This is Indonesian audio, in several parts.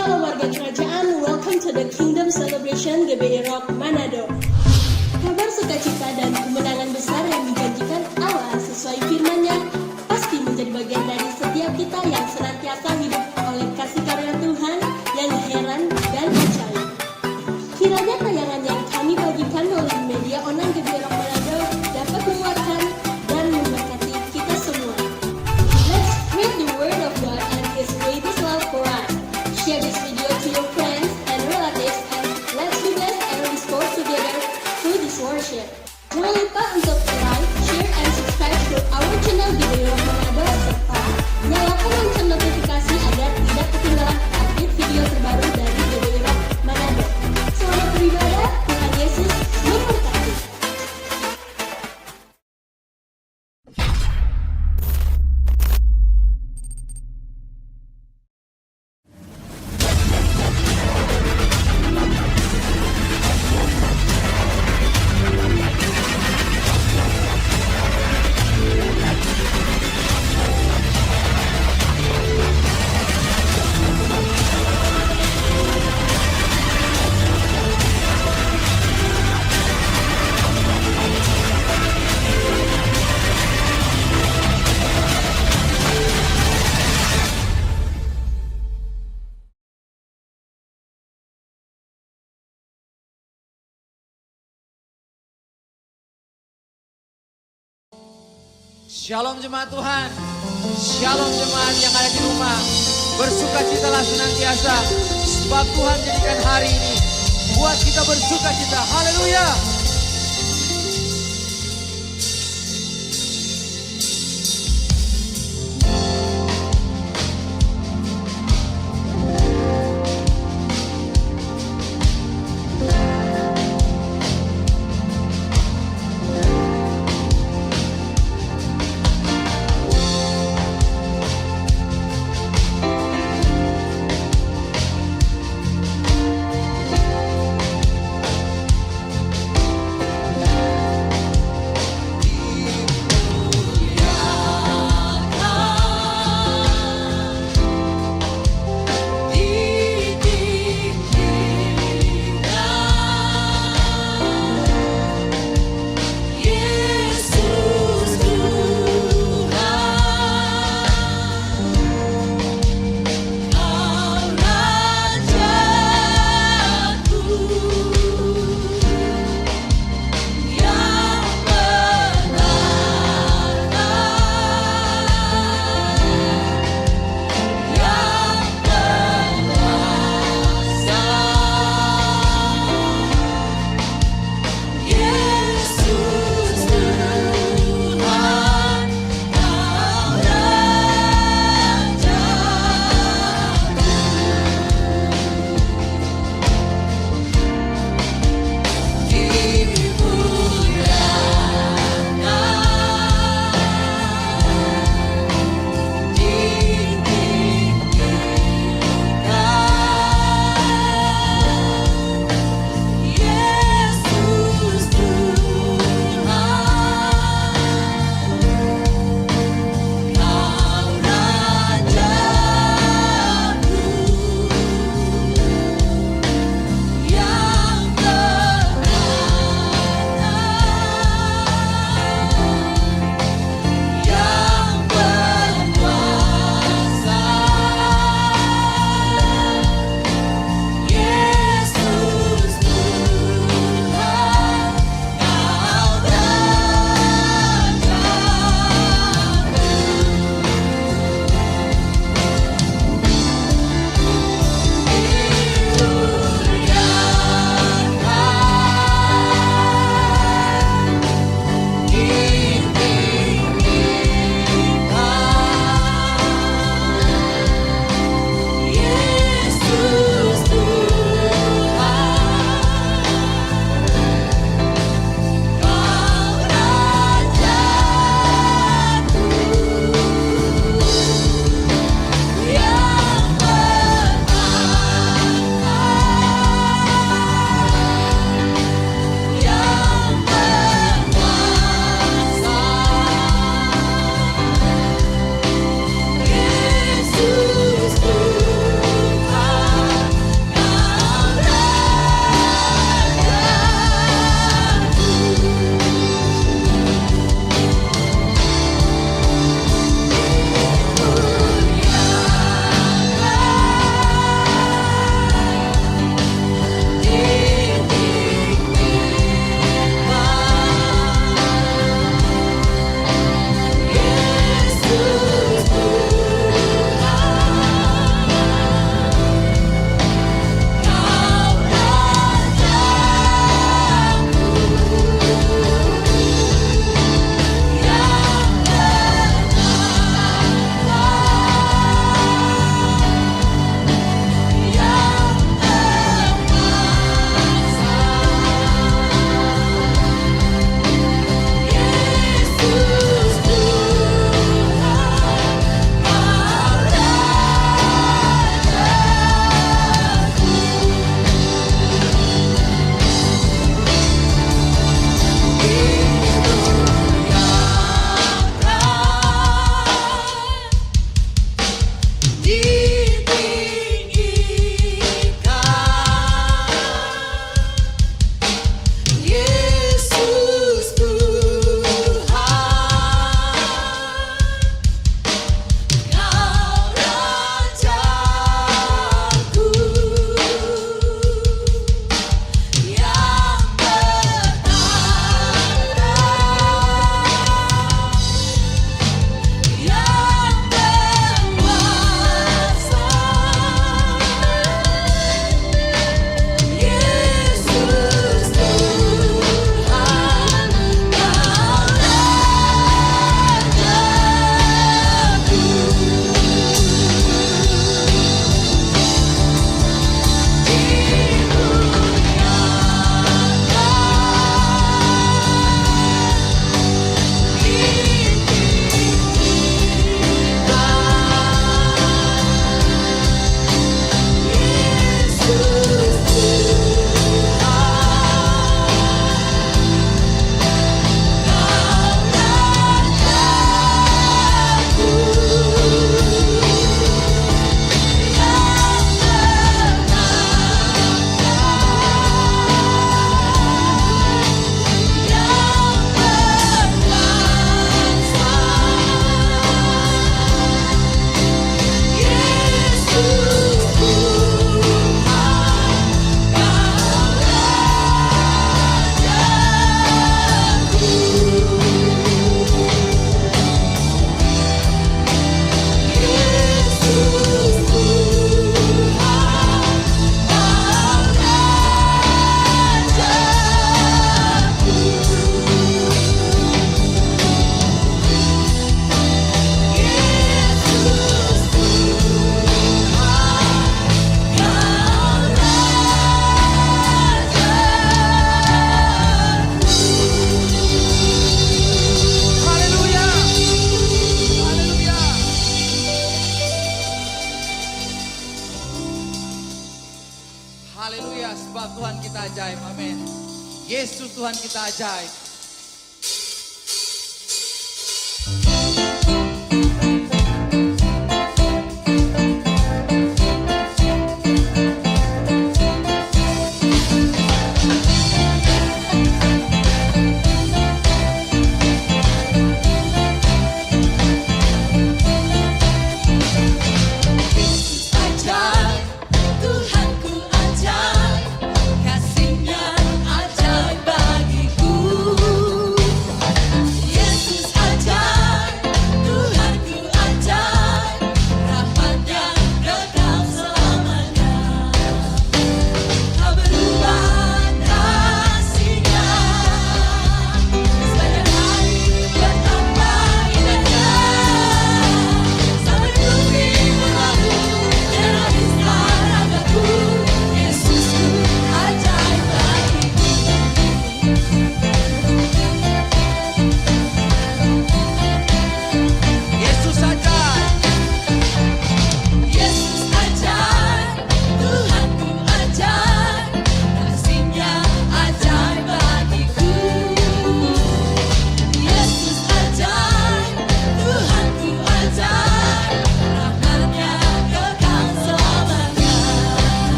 Shalom warga kerajaan, welcome to the Kingdom Celebration GBI Rock Manado. Kabar sukacita dan kemenangan besar yang dijanjikan Allah sesuai firman-Nya pasti menjadi bagian dari setiap kita yang senantiasa hidup oleh kasih karunia Tuhan yang heran dan ajaib. Kiranya tayangan yang kami bagikan melalui media online GBI Rock Manado dapat menguatkan dan memberkati kita semua. Let's spread the word of God and His greatest love for us. Share this video to your friends and relatives and let's be blessed and restored together through this worship. Jangan lupa untuk like, share, and subscribe to our channel GBI Rock Manado serta nyalakan lonceng notifikasi agar tidak ketinggalan update video terbaru dari GBI Rock Manado. Selamat beribadah, Tuhan Yesus memberkati. Shalom jemaat Tuhan, shalom jemaat yang ada di rumah. Bersukacitalah senantiasa, sebab Tuhan jadikan hari ini buat kita bersukacita. Haleluya. Tuhan kita ajaib.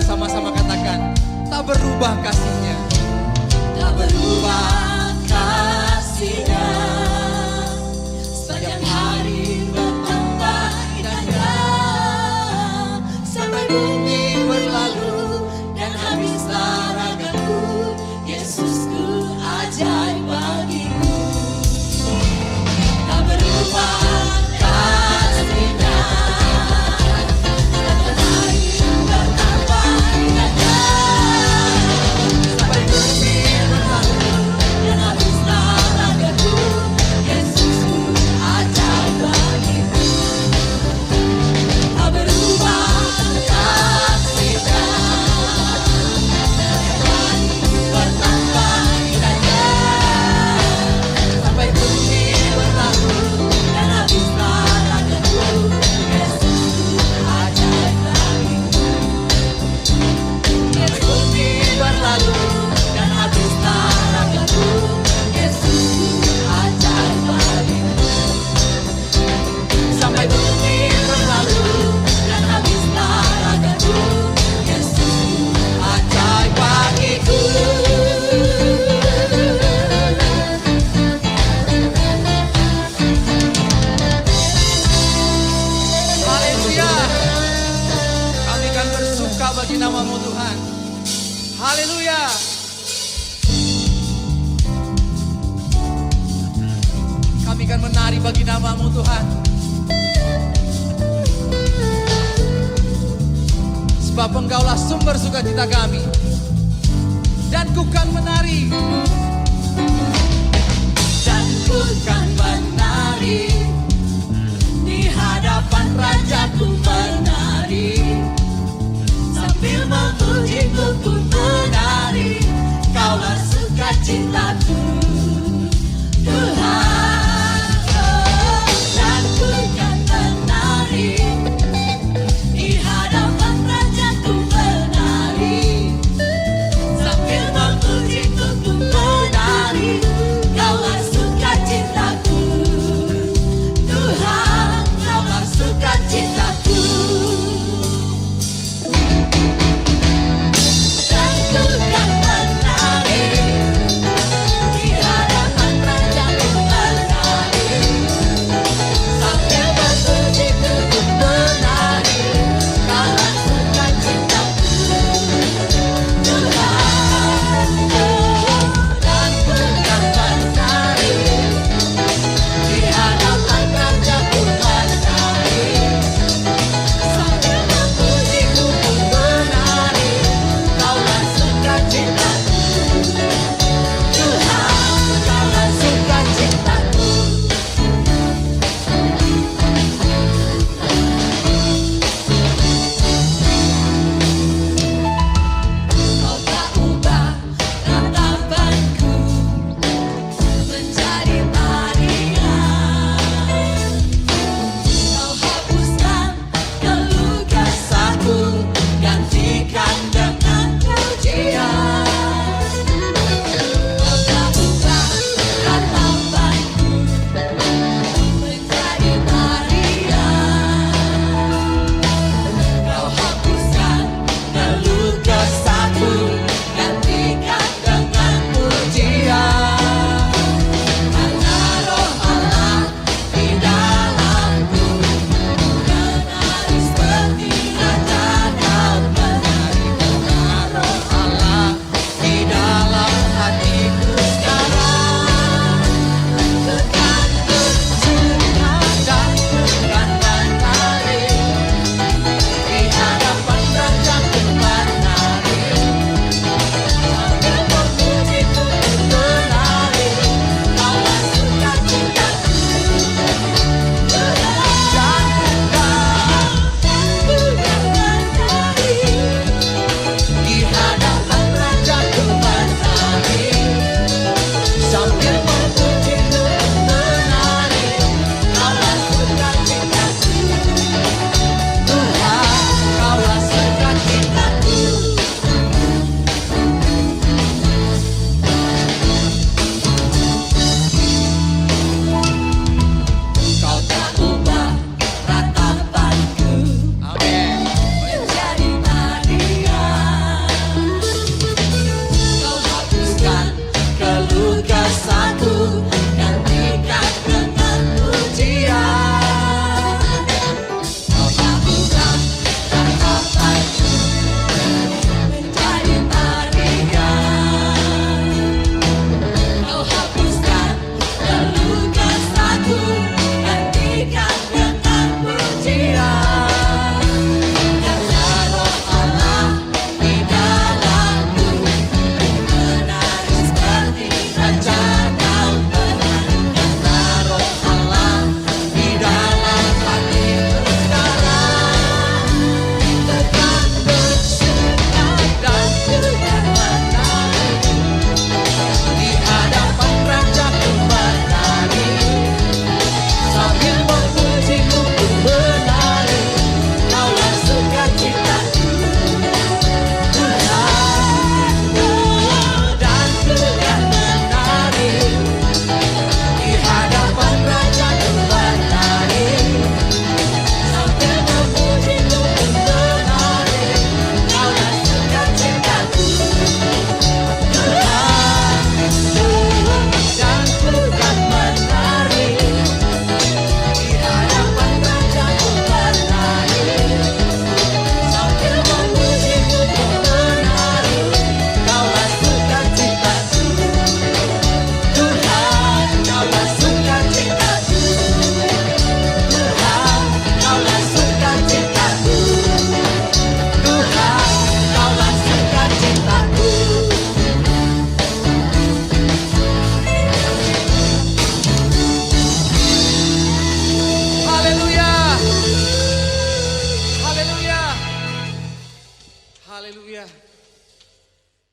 Sama-sama katakan, tak berubah kasih-Nya. Tak berubah kasih-Nya, sepanjang hari bertambah indahnya, sampai bumi berlalu dan habislah ragaku, Yesusku ajaib bagiku. Tak berubah kasih-Nya, sepanjang hari bertambah indahnya, sampai bumi berlalu dan habislah ragaku, Yesusku ajaib bagiku. Tak berubah kasih-Nya, bertambah indahnya, sampai bumi berlalu dan habislah ragaku, Yesusku ajaib bagiku. Sampai bumi berlalu dan habislah ragaku, Yesusku ajaib bagiku. Sampai bumi berlalu dan habislah ragaku, Yesusku ajaib bagiku. Haleluya. Kami akan bersuka bagi nama-Mu Tuhan. Haleluya. Kami akan menari bagi nama-Mu Tuhan. Sebab Engkaulah sumber sukacita kami. Dan ku kan menari. Dan ku kan menari di hadapan Rajaku menari.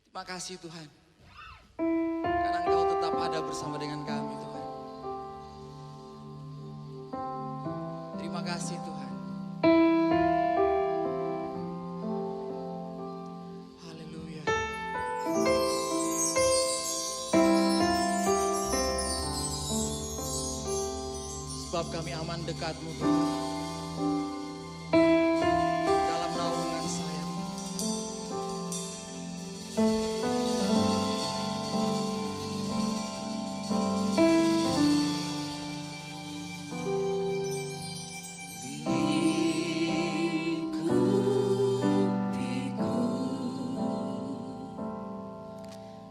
Terima kasih Tuhan. Karena Engkau tetap ada bersama dengan kami Tuhan. Terima kasih Tuhan. Haleluya. Sebab kami aman dekat-Mu Tuhan. Dalam naungan sayang-Mu.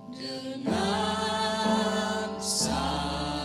Dengan sayang-Mu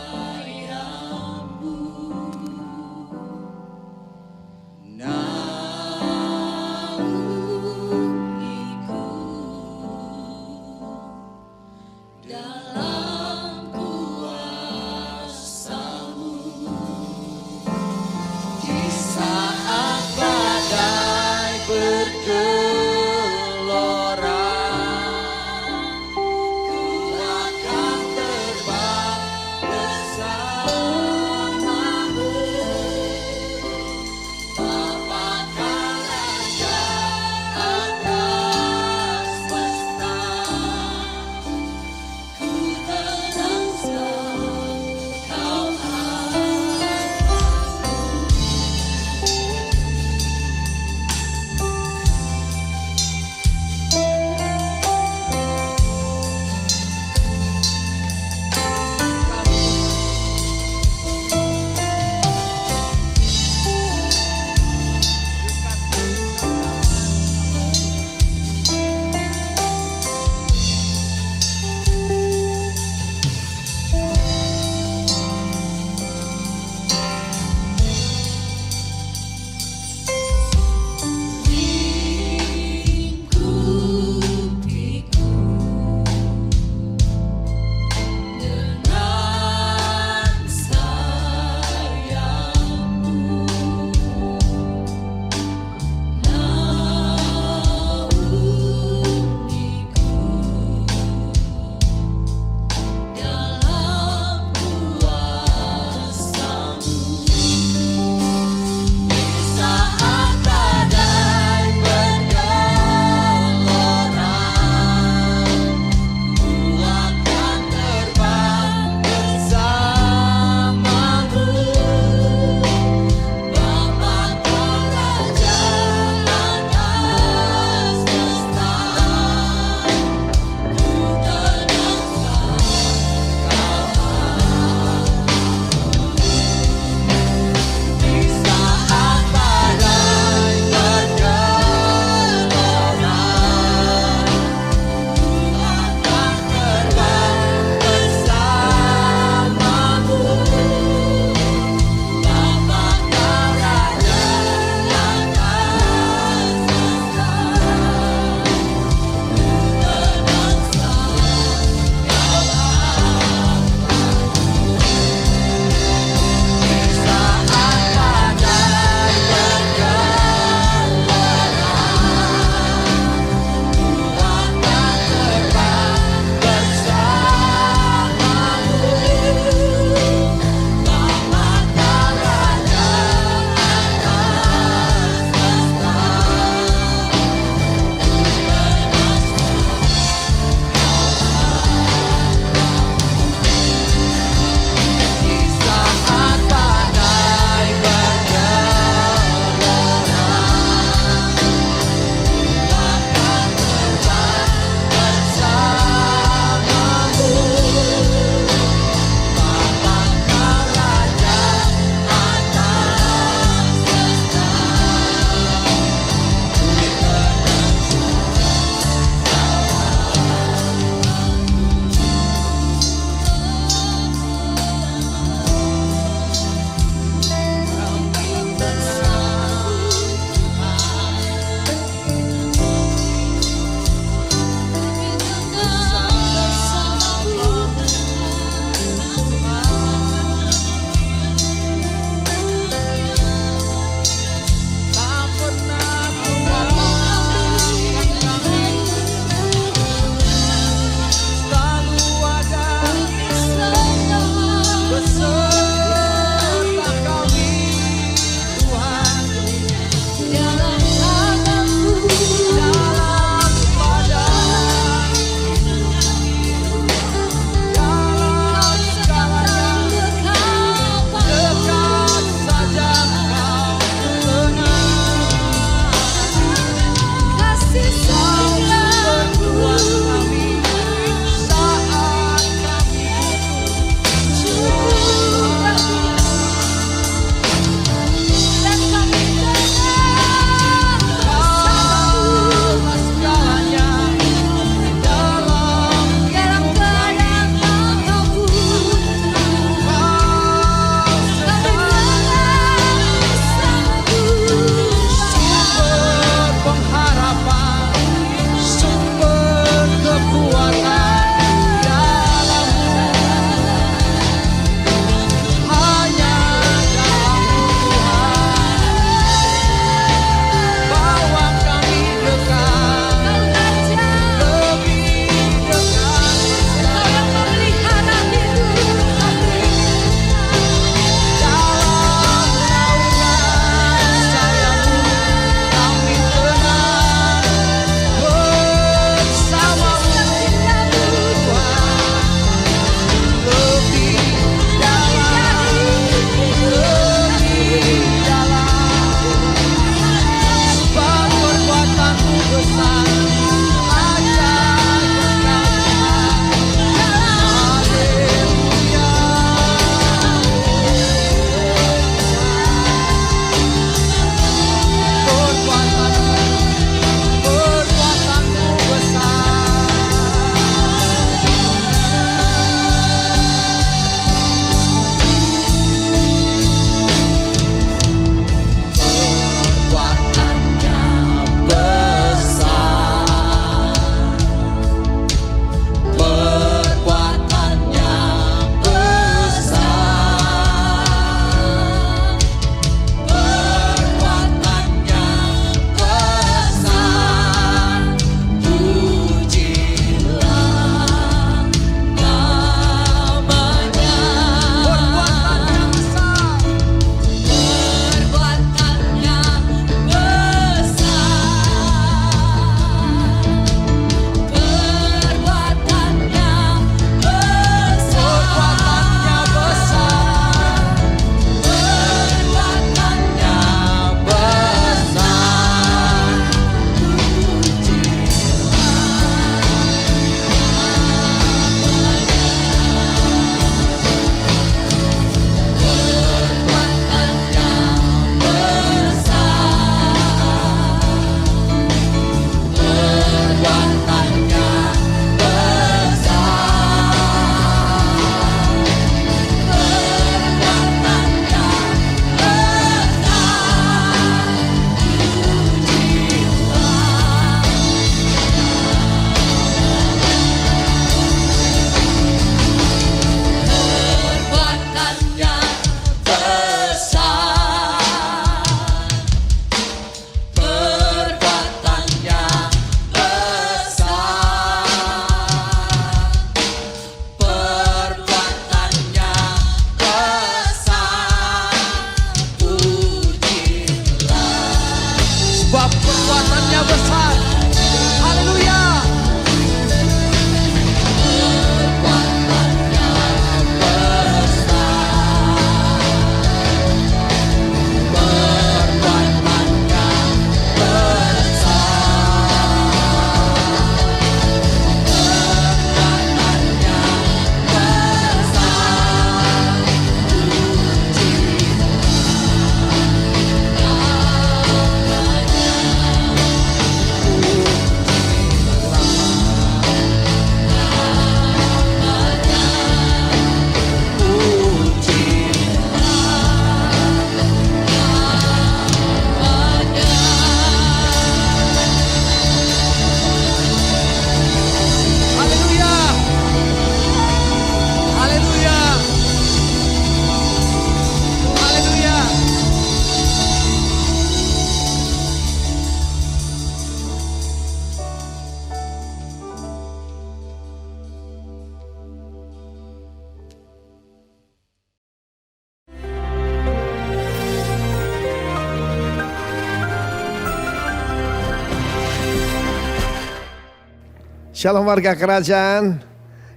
Shalom warga kerajaan.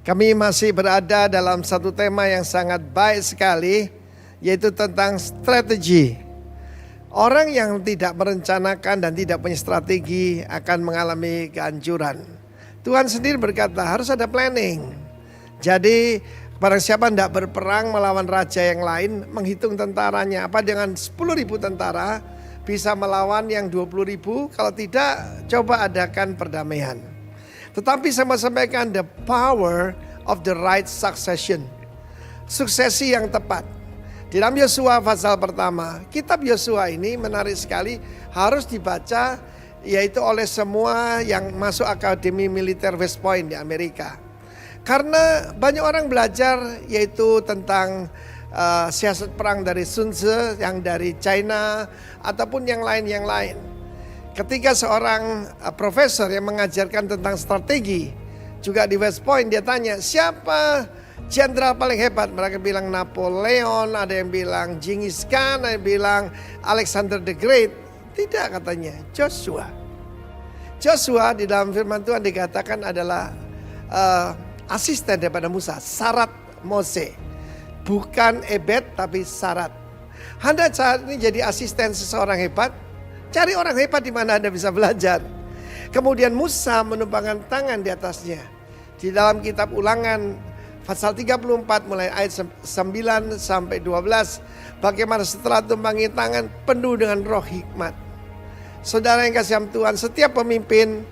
Kami masih berada dalam satu tema yang sangat baik sekali, yaitu tentang strategi. Orang yang tidak merencanakan dan tidak punya strategi akan mengalami kehancuran. Tuhan sendiri berkata harus ada planning. Jadi barang siapa tidak berperang melawan raja yang lain, menghitung tentaranya. Apa dengan 10.000 tentara bisa melawan yang 20.000? Kalau tidak, coba adakan perdamaian. Tetapi saya mau sampaikan the power of the right succession. Suksesi yang tepat. Di dalam Yosua pasal pertama, kitab Yosua ini menarik sekali, harus dibaca yaitu oleh semua yang masuk Akademi Militer West Point di Amerika. Karena banyak orang belajar yaitu tentang siasat perang dari Sun Tzu, yang dari China ataupun yang lain. Ketika seorang profesor yang mengajarkan tentang strategi juga di West Point, dia tanya siapa jenderal paling hebat. Mereka bilang Napoleon, ada yang bilang Genghis Khan, ada yang bilang Alexander the Great. Tidak, katanya Joshua. Joshua di dalam firman Tuhan dikatakan adalah asisten daripada Musa, Sarat Mose. Bukan Ebed tapi Sarat. Anda saat ini jadi asisten seseorang hebat, cari orang hebat di mana Anda bisa belajar. Kemudian Musa menumpangkan tangan di atasnya. Di dalam kitab Ulangan pasal 34 mulai ayat 9 sampai 12. Bagaimana setelah tumpangi tangan penuh dengan roh hikmat. Saudara yang kasih Tuhan, setiap pemimpin,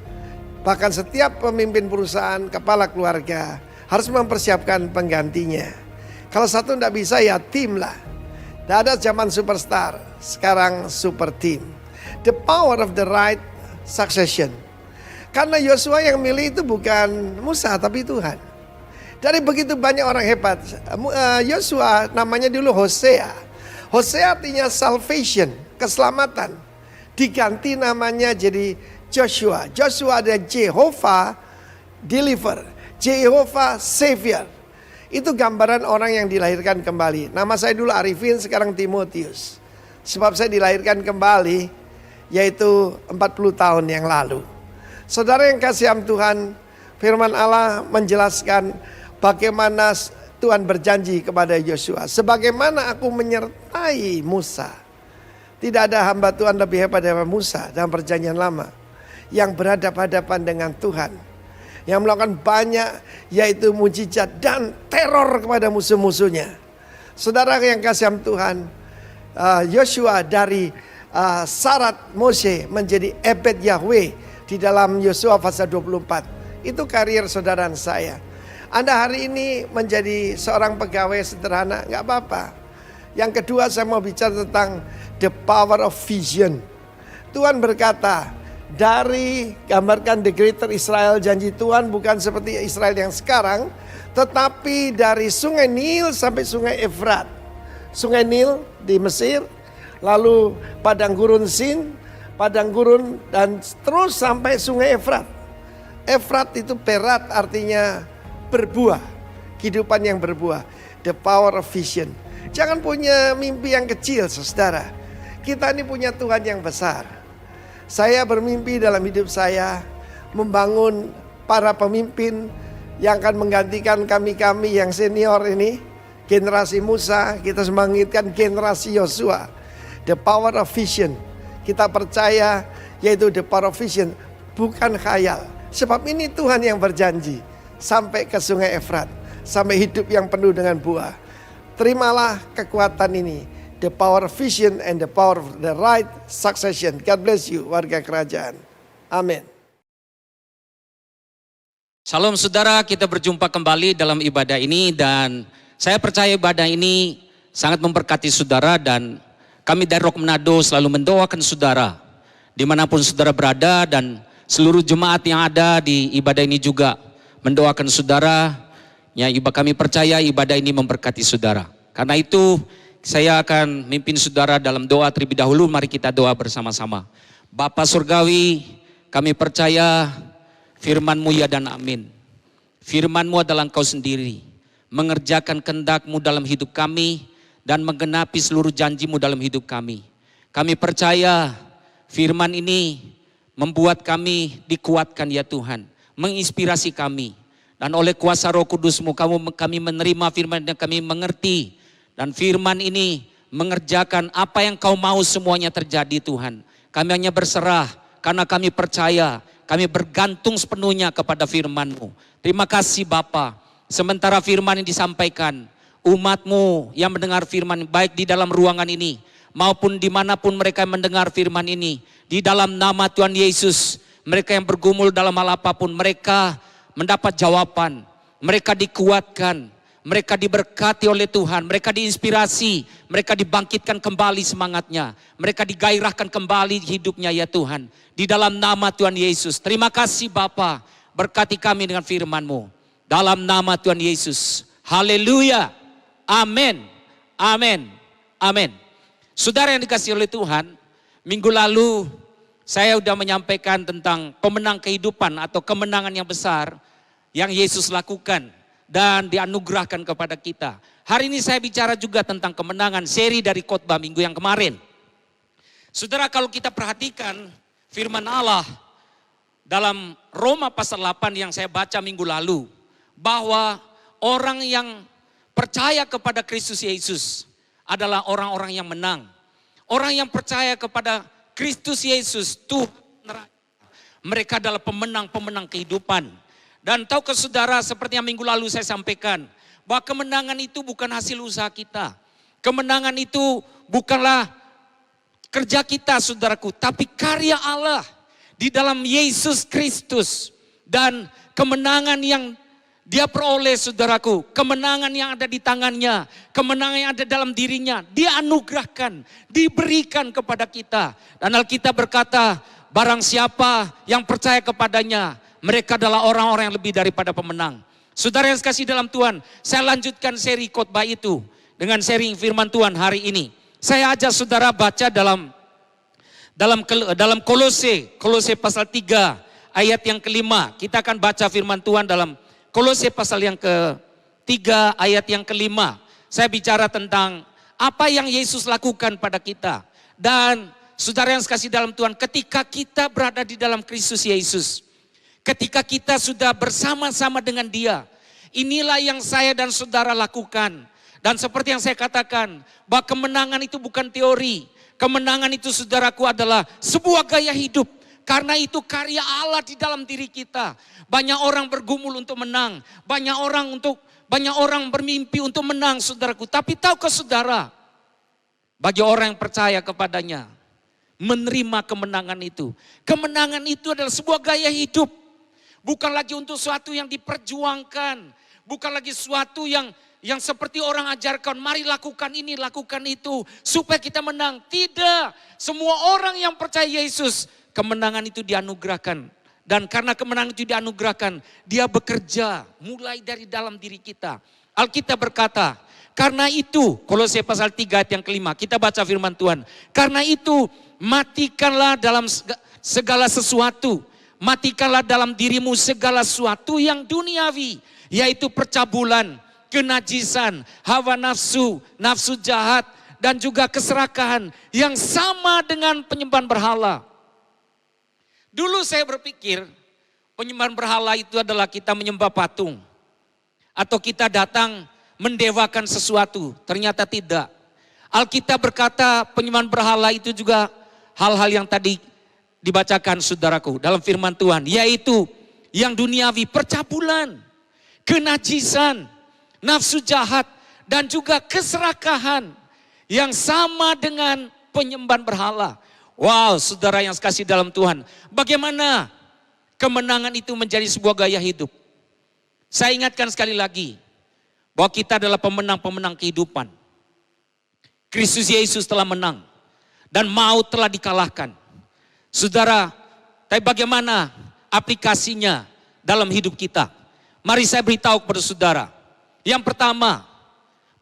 bahkan setiap pemimpin perusahaan, kepala keluarga harus mempersiapkan penggantinya. Kalau satu tidak bisa ya tim lah. Tidak ada zaman superstar, sekarang super team. The power of the right succession. Karena Yosua yang milih itu bukan Musa tapi Tuhan. Dari begitu banyak orang hebat, Yosua namanya dulu Hosea. Hosea artinya salvation, keselamatan. Diganti namanya jadi Joshua. Joshua ada Jehovah deliver, Jehovah savior. Itu gambaran orang yang dilahirkan kembali. Nama saya dulu Arifin, sekarang Timotius. Sebab saya dilahirkan kembali yaitu 40 tahun yang lalu. Saudara yang kasih Tuhan, firman Allah menjelaskan bagaimana Tuhan berjanji kepada Yosua. Sebagaimana aku menyertai Musa. Tidak ada hamba Tuhan lebih hebat daripada Musa dalam perjanjian lama. Yang berhadapan-hadapan dengan Tuhan. Yang melakukan banyak yaitu mujizat dan teror kepada musuh-musuhnya. Saudara yang kasih Tuhan, Yosua dari Sarat Mose menjadi Ebed Yahweh di dalam Yosua pasal 24. Itu karier saudara saya. Anda hari ini menjadi seorang pegawai sederhana, nggak apa-apa. Yang kedua saya mau bicara tentang the power of vision. Tuhan berkata, dari gambarkan the greater Israel, janji Tuhan bukan seperti Israel yang sekarang, tetapi dari sungai Nil sampai sungai Efrat. Sungai Nil di Mesir, lalu padang gurun Sin, padang gurun dan terus sampai sungai Efrat. Efrat itu perat artinya berbuah, kehidupan yang berbuah. The power of vision. Jangan punya mimpi yang kecil, saudara. Kita ini punya Tuhan yang besar. Saya bermimpi dalam hidup saya membangun para pemimpin yang akan menggantikan kami-kami yang senior ini. Generasi Musa, kita membangkitkan generasi Yosua. The power of vision. Kita percaya yaitu the power of vision, bukan khayal. Sebab ini Tuhan yang berjanji sampai ke sungai Efrat, sampai hidup yang penuh dengan buah. Terimalah kekuatan ini, the power of vision and the power of the right succession. God bless you warga kerajaan. Amin. Salam saudara, kita berjumpa kembali dalam ibadah ini dan saya percaya ibadah ini sangat memberkati saudara dan kami dari Rock Manado selalu mendoakan saudara dimanapun saudara berada dan seluruh jemaat yang ada di ibadah ini juga mendoakan saudara. Ya, kami percaya ibadah ini memberkati saudara. Karena itu saya akan mimpin saudara dalam doa terlebih dahulu. Mari kita doa bersama-sama. Bapa Surgawi, kami percaya firman-Mu ya dan amin. Firman-Mu adalah Engkau sendiri. Mengerjakan kehendak-Mu dalam hidup kami dan menggenapi seluruh janji-Mu dalam hidup kami. Kami percaya firman ini membuat kami dikuatkan ya Tuhan. menginspirasi kami. Dan oleh kuasa Roh Kudus-Mu kami menerima firman dan kami mengerti. Dan firman ini mengerjakan apa yang Kau mau semuanya terjadi Tuhan. Kami hanya berserah karena kami percaya, kami bergantung sepenuhnya kepada firman-Mu. Terima kasih Bapa. Sementara firman yang disampaikan, umat-Mu yang mendengar firman baik di dalam ruangan ini maupun dimanapun mereka mendengar firman ini, di dalam nama Tuhan Yesus, mereka yang bergumul dalam hal apapun, mereka mendapat jawaban, mereka dikuatkan, mereka diberkati oleh Tuhan, mereka diinspirasi, mereka dibangkitkan kembali semangatnya, mereka digairahkan kembali hidupnya ya Tuhan. Di dalam nama Tuhan Yesus, terima kasih Bapa, berkati kami dengan firman-Mu. Dalam nama Tuhan Yesus, haleluya, amin, amin, amin. Saudara yang dikasihi oleh Tuhan, minggu lalu saya sudah menyampaikan tentang pemenang kehidupan atau kemenangan yang besar yang Yesus lakukan dan dianugerahkan kepada kita. Hari ini saya bicara juga tentang kemenangan seri dari khotbah minggu yang kemarin. Saudara, kalau kita perhatikan firman Allah dalam Roma pasal 8 yang saya baca minggu lalu, bahwa orang yang percaya kepada Kristus Yesus adalah orang-orang yang menang. Orang yang percaya kepada Kristus Yesus, Tuhan mereka adalah pemenang-pemenang kehidupan. Dan tahukah saudara, seperti yang minggu lalu saya sampaikan, bahwa kemenangan itu bukan hasil usaha kita. Kemenangan itu bukanlah kerja kita saudaraku, tapi karya Allah di dalam Yesus Kristus. Dan kemenangan yang Dia peroleh saudaraku, kemenangan yang ada di tangannya, kemenangan yang ada dalam dirinya, Dia anugerahkan, diberikan kepada kita. Dan Alkitab berkata, barang siapa yang percaya kepadanya, mereka adalah orang-orang yang lebih daripada pemenang. Saudara yang kasih dalam Tuhan, saya lanjutkan seri khotbah itu dengan seri firman Tuhan hari ini. Saya ajak saudara baca dalam Kolose pasal 3 ayat yang kelima. Kita akan baca firman Tuhan dalam Kolose pasal yang ke-3 ayat yang kelima. Saya bicara tentang apa yang Yesus lakukan pada kita. Dan saudara yang kasih dalam Tuhan, ketika kita berada di dalam Kristus Yesus, ketika kita sudah bersama-sama dengan Dia, inilah yang saya dan saudara lakukan. Dan seperti yang saya katakan, bahwa kemenangan itu bukan teori. Kemenangan itu saudaraku adalah sebuah gaya hidup. Karena itu karya Allah di dalam diri kita. Banyak orang bergumul untuk menang. Banyak orang bermimpi untuk menang saudaraku. Tapi tahukah saudara, bagi orang yang percaya kepadanya, menerima kemenangan itu. Kemenangan itu adalah sebuah gaya hidup. Bukan lagi untuk sesuatu yang diperjuangkan. Bukan lagi sesuatu yang seperti orang ajarkan, mari lakukan ini, lakukan itu, supaya kita menang. Tidak, semua orang yang percaya Yesus, kemenangan itu dianugerahkan. Dan karena kemenangan itu dianugerahkan, Dia bekerja mulai dari dalam diri kita. Alkitab berkata, karena itu, Kolose pasal 3 ayat yang kelima, kita baca firman Tuhan. Karena itu, matikanlah dalam segala sesuatu. Matikanlah dalam dirimu segala sesuatu yang duniawi, yaitu percabulan, kenajisan, hawa nafsu, nafsu jahat, dan juga keserakahan yang sama dengan penyembahan berhala. Dulu saya berpikir penyembahan berhala itu adalah kita menyembah patung. Atau kita datang mendewakan sesuatu. Ternyata tidak. Alkitab berkata penyembahan berhala itu juga hal-hal yang tadi dibacakan saudaraku dalam firman Tuhan. Yaitu yang duniawi, percabulan, kenajisan, nafsu jahat, dan juga keserakahan yang sama dengan penyembahan berhala. Wow, saudara yang kasih dalam Tuhan, bagaimana kemenangan itu menjadi sebuah gaya hidup? Saya ingatkan sekali lagi, bahwa kita adalah pemenang-pemenang kehidupan. Kristus Yesus telah menang, dan maut telah dikalahkan. Saudara, tapi bagaimana aplikasinya dalam hidup kita? Mari saya beritahu kepada saudara. Yang pertama,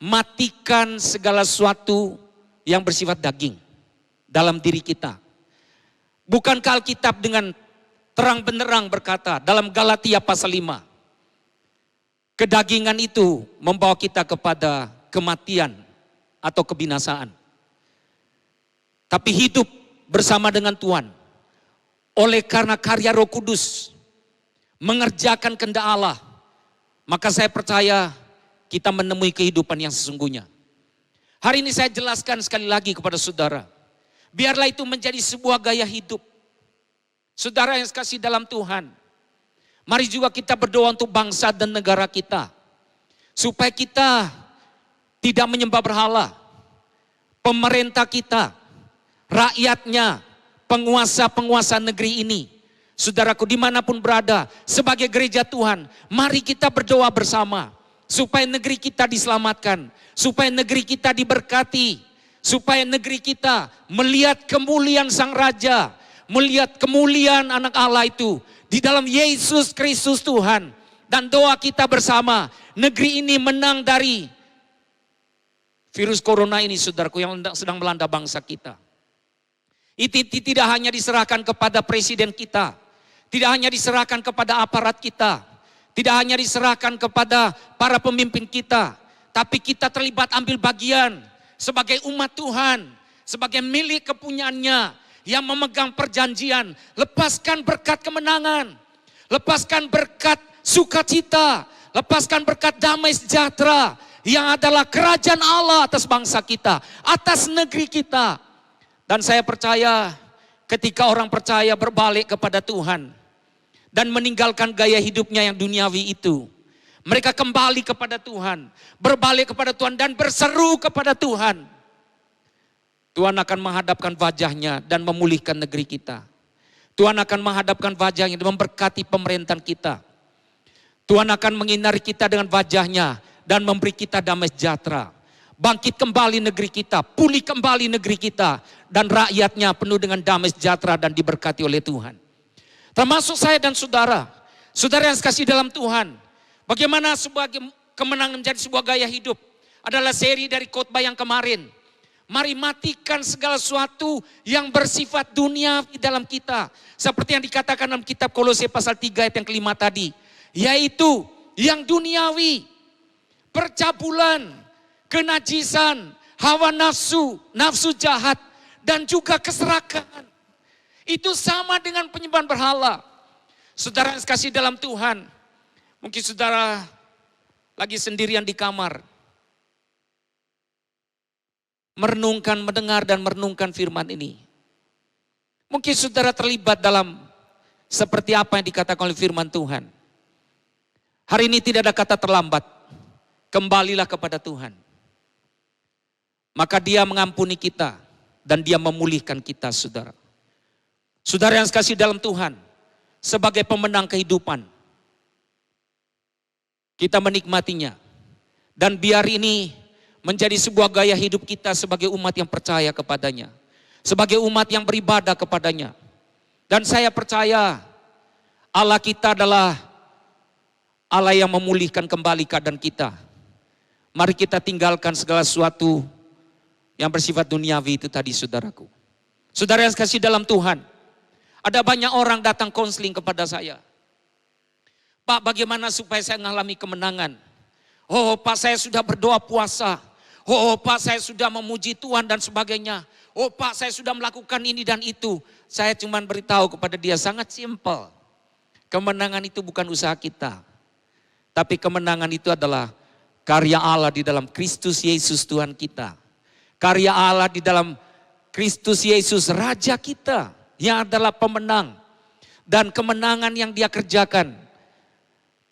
matikan segala sesuatu yang bersifat daging dalam diri kita. Bukankah Alkitab dengan terang benderang berkata dalam Galatia pasal 5, kedagingan itu membawa kita kepada kematian atau kebinasaan. Tapi hidup bersama dengan Tuhan oleh karena karya Roh Kudus mengerjakan kehendak Allah, maka saya percaya kita menemui kehidupan yang sesungguhnya. Hari ini saya jelaskan sekali lagi kepada saudara, biarlah itu menjadi sebuah gaya hidup. Saudara yang kasih dalam Tuhan, mari juga kita berdoa untuk bangsa dan negara kita, supaya kita tidak menyembah berhala. Pemerintah kita, rakyatnya, penguasa-penguasa negeri ini, saudaraku dimanapun berada, sebagai gereja Tuhan, mari kita berdoa bersama, supaya negeri kita diselamatkan, supaya negeri kita diberkati, supaya negeri kita melihat kemuliaan Sang Raja, melihat kemuliaan anak Allah itu, di dalam Yesus Kristus Tuhan. Dan doa kita bersama, negeri ini menang dari virus corona ini, saudaraku, yang sedang melanda bangsa kita. Itu tidak hanya diserahkan kepada presiden kita, tidak hanya diserahkan kepada aparat kita, tidak hanya diserahkan kepada para pemimpin kita, tapi kita terlibat ambil bagian sebagai umat Tuhan, sebagai milik kepunyaannya yang memegang perjanjian. Lepaskan berkat kemenangan, lepaskan berkat sukacita, lepaskan berkat damai sejahtera yang adalah kerajaan Allah atas bangsa kita, atas negeri kita. Dan saya percaya ketika orang percaya berbalik kepada Tuhan dan meninggalkan gaya hidupnya yang duniawi itu, mereka kembali kepada Tuhan, berbalik kepada Tuhan dan berseru kepada Tuhan, Tuhan akan menghadapkan wajahnya dan memulihkan negeri kita. Tuhan akan menghadapkan wajahnya dan memberkati pemerintahan kita. Tuhan akan menginari kita dengan wajahnya dan memberi kita damai sejahtera. Bangkit kembali negeri kita, pulih kembali negeri kita, dan rakyatnya penuh dengan damai sejahtera dan diberkati oleh Tuhan. Termasuk saya dan saudara, saudara yang kasih dalam Tuhan. Bagaimana sebagai kemenangan menjadi sebuah gaya hidup adalah seri dari khotbah yang kemarin. Mari matikan segala sesuatu yang bersifat dunia di dalam kita. Seperti yang dikatakan dalam kitab Kolose pasal 3 ayat yang kelima tadi. Yaitu yang duniawi, percabulan, kenajisan, hawa nafsu, nafsu jahat, dan juga keserakahan. Itu sama dengan penyembahan berhala. Saudara yang kasih dalam Tuhan, mungkin saudara lagi sendirian di kamar, merenungkan, mendengar dan merenungkan firman ini. Mungkin saudara terlibat dalam seperti apa yang dikatakan oleh firman Tuhan. Hari ini tidak ada kata terlambat. Kembalilah kepada Tuhan. Maka Dia mengampuni kita dan Dia memulihkan kita, saudara. Saudara yang kasih dalam Tuhan, sebagai pemenang kehidupan, kita menikmatinya. Dan biar ini menjadi sebuah gaya hidup kita sebagai umat yang percaya kepadanya. Sebagai umat yang beribadah kepadanya. Dan saya percaya Allah kita adalah Allah yang memulihkan kembali keadaan kita. Mari kita tinggalkan segala sesuatu yang bersifat duniawi itu tadi, saudaraku. Saudara yang kasih dalam Tuhan, ada banyak orang datang konseling kepada saya. Pak, bagaimana supaya saya mengalami kemenangan? Oh Pak, saya sudah berdoa puasa. Oh Pak, saya sudah memuji Tuhan dan sebagainya. Oh Pak, saya sudah melakukan ini dan itu. Saya cuma beritahu kepada dia, sangat simpel. Kemenangan itu bukan usaha kita. Tapi kemenangan itu adalah karya Allah di dalam Kristus Yesus Tuhan kita. Karya Allah di dalam Kristus Yesus Raja kita yang adalah pemenang. Dan kemenangan yang Dia kerjakan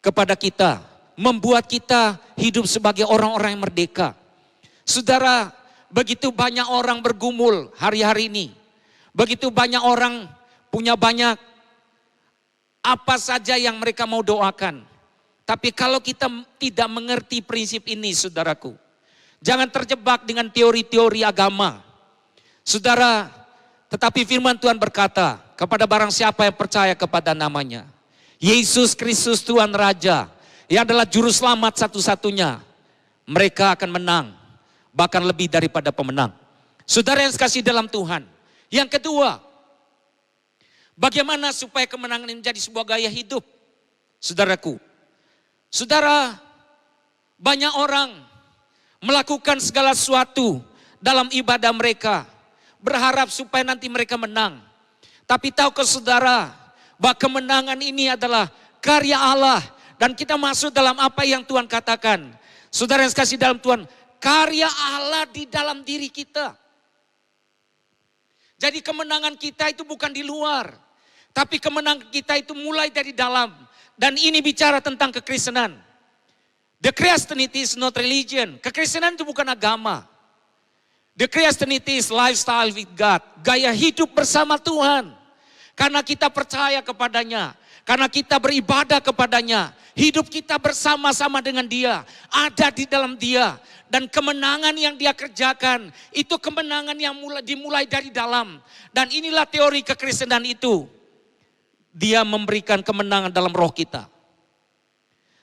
kepada kita membuat kita hidup sebagai orang-orang yang merdeka. Saudara, begitu banyak orang bergumul hari-hari ini. Begitu banyak orang punya banyak apa saja yang mereka mau doakan. Tapi kalau kita tidak mengerti prinsip ini, saudaraku, jangan terjebak dengan teori-teori agama. Saudara, tetapi firman Tuhan berkata, kepada barang siapa yang percaya kepada namanya, Yesus Kristus Tuhan Raja, yang adalah juru selamat satu-satunya, mereka akan menang, bahkan lebih daripada pemenang. Saudara yang kasih dalam Tuhan. Yang kedua, bagaimana supaya kemenangan ini menjadi sebuah gaya hidup? Saudaraku, saudara, banyak orang melakukan segala sesuatu dalam ibadah mereka, berharap supaya nanti mereka menang. Tapi tahukah saudara, bahwa kemenangan ini adalah karya Allah. Dan kita masuk dalam apa yang Tuhan katakan. Saudara yang kasih dalam Tuhan, karya Allah di dalam diri kita. Jadi kemenangan kita itu bukan di luar. Tapi kemenangan kita itu mulai dari dalam. Dan ini bicara tentang kekristenan. The Christianity is not religion. Kekristenan itu bukan agama. The Christianity is lifestyle with God. Gaya hidup bersama Tuhan. Karena kita percaya kepadanya. Karena kita beribadah kepadanya. Hidup kita bersama-sama dengan Dia. Ada di dalam Dia. Dan kemenangan yang Dia kerjakan. Itu kemenangan yang dimulai dari dalam. Dan inilah teori kekristenan itu. Dia memberikan kemenangan dalam roh kita.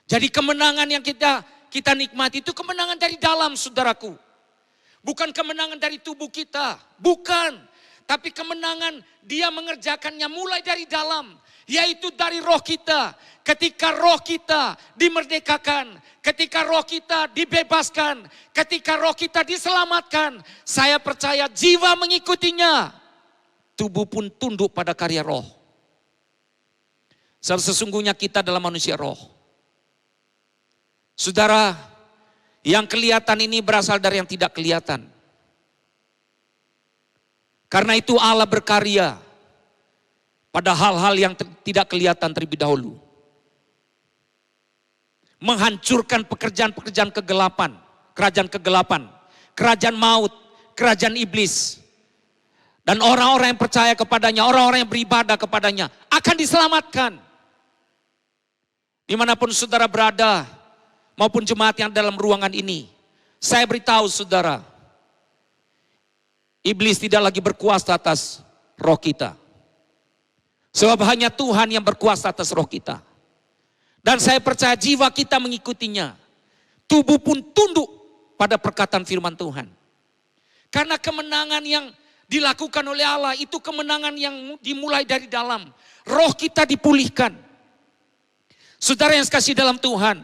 Jadi kemenangan yang kita nikmati itu kemenangan dari dalam, saudaraku. Bukan kemenangan dari tubuh kita. Bukan. Tapi kemenangan Dia mengerjakannya mulai dari dalam. Yaitu dari roh kita. Ketika roh kita dimerdekakan. Ketika roh kita dibebaskan. Ketika roh kita diselamatkan. Saya percaya jiwa mengikutinya. Tubuh pun tunduk pada karya roh. Sesungguhnya kita adalah manusia roh. Saudara, yang kelihatan ini berasal dari yang tidak kelihatan. Karena itu Allah berkarya pada hal-hal yang tidak kelihatan terlebih dahulu. Menghancurkan pekerjaan-pekerjaan kegelapan, kerajaan maut, kerajaan iblis. Dan orang-orang yang percaya kepadanya, orang-orang yang beribadah kepadanya akan diselamatkan. Dimanapun saudara berada, maupun jemaat yang dalam ruangan ini, saya beritahu saudara, iblis tidak lagi berkuasa atas roh kita. Sebab hanya Tuhan yang berkuasa atas roh kita. Dan saya percaya jiwa kita mengikutinya. Tubuh pun tunduk pada perkataan firman Tuhan. Karena kemenangan yang dilakukan oleh Allah itu kemenangan yang dimulai dari dalam. Roh kita dipulihkan. Saudara yang kasih dalam Tuhan.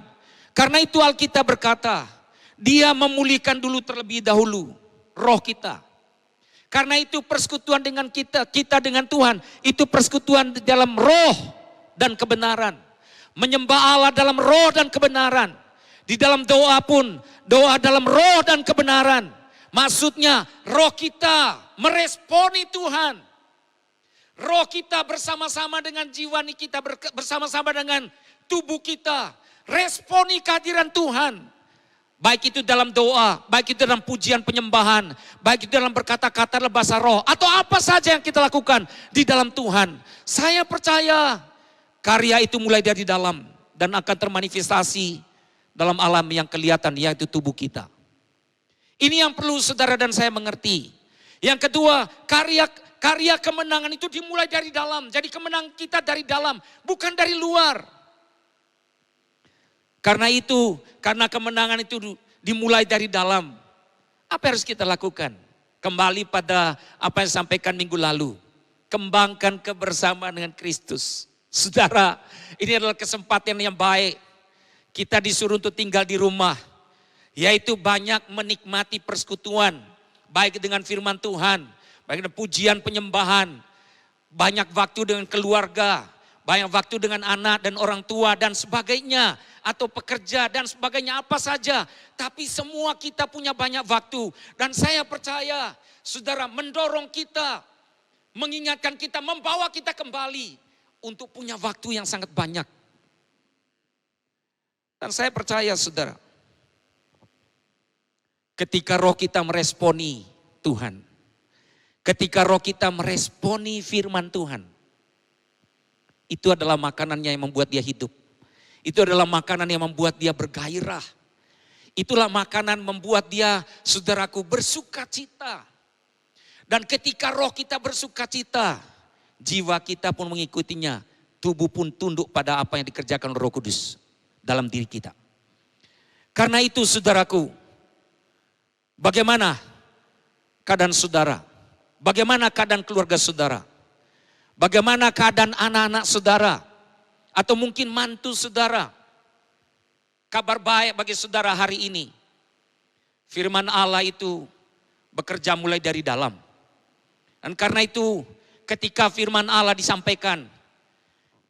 Karena itu Alkitab berkata, Dia memulihkan dulu terlebih dahulu roh kita. Karena itu persekutuan dengan kita dengan Tuhan, itu persekutuan di dalam roh dan kebenaran. Menyembah Allah dalam roh dan kebenaran. Di dalam doa pun, doa dalam roh dan kebenaran. Maksudnya roh kita meresponi Tuhan. Roh kita bersama-sama dengan jiwa kita, bersama-sama dengan tubuh kita. Responi kehadiran Tuhan. Baik itu dalam doa, baik itu dalam pujian penyembahan, baik itu dalam berkata-kata dalam bahasa roh, atau apa saja yang kita lakukan di dalam Tuhan. Saya percaya karya itu mulai dari dalam dan akan termanifestasi dalam alam yang kelihatan, yaitu tubuh kita. Ini yang perlu saudara dan saya mengerti. Yang kedua, karya kemenangan itu dimulai dari dalam. Jadi kemenangan kita dari dalam, bukan dari luar. Karena itu, karena kemenangan itu dimulai dari dalam. Apa yang harus kita lakukan? Kembali pada apa yang disampaikan minggu lalu. Kembangkan kebersamaan dengan Kristus. Saudara, ini adalah kesempatan yang baik. Kita disuruh untuk tinggal di rumah. Yaitu banyak menikmati persekutuan. Baik dengan firman Tuhan. Baik dengan pujian penyembahan. Banyak waktu dengan keluarga. Banyak waktu dengan anak dan orang tua dan sebagainya. Atau pekerja dan sebagainya, apa saja. Tapi semua kita punya banyak waktu. Dan saya percaya, saudara, mendorong kita, mengingatkan kita, membawa kita kembali untuk punya waktu yang sangat banyak. Dan saya percaya, saudara, ketika roh kita meresponi Tuhan, ketika roh kita meresponi firman Tuhan, itu adalah makanannya yang membuat dia hidup. Itu adalah makanan yang membuat dia bergairah. Itulah makanan membuat dia, saudaraku, bersuka cita. Dan ketika roh kita bersuka cita, jiwa kita pun mengikutinya. Tubuh pun tunduk pada apa yang dikerjakan Roh Kudus dalam diri kita. Karena itu saudaraku, bagaimana keadaan saudara? Bagaimana keadaan keluarga saudara? Bagaimana keadaan anak-anak saudara? Atau mungkin mantu saudara. Kabar baik bagi saudara hari ini. Firman Allah itu bekerja mulai dari dalam. Dan karena itu ketika firman Allah disampaikan.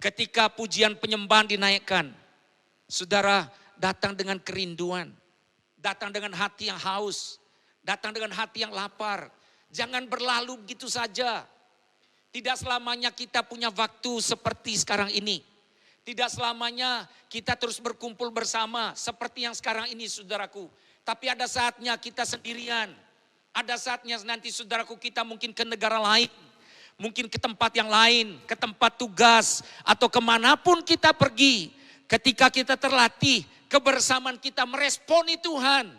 Ketika pujian penyembahan dinaikkan, saudara datang dengan kerinduan, datang dengan hati yang haus, datang dengan hati yang lapar. Jangan berlalu begitu saja. Tidak selamanya kita punya waktu seperti sekarang ini. Tidak selamanya kita terus berkumpul bersama seperti yang sekarang ini saudaraku. Tapi ada saatnya kita sendirian. Ada saatnya nanti saudaraku kita mungkin ke negara lain. Mungkin ke tempat yang lain, ke tempat tugas. Atau kemanapun kita pergi. Ketika kita terlatih, kebersamaan kita meresponi Tuhan.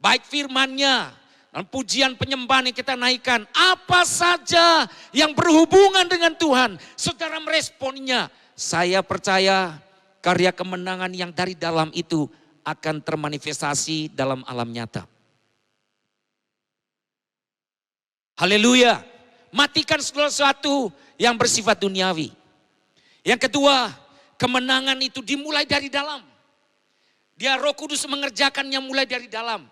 Baik firman-Nya. Dan pujian penyembahan yang kita naikkan. Apa saja yang berhubungan dengan Tuhan. Saudara meresponnya. Saya percaya karya kemenangan yang dari dalam itu akan termanifestasi dalam alam nyata. Haleluya. Matikan segala sesuatu yang bersifat duniawi. Yang kedua, kemenangan itu dimulai dari dalam. Dia Roh Kudus mengerjakannya mulai dari dalam.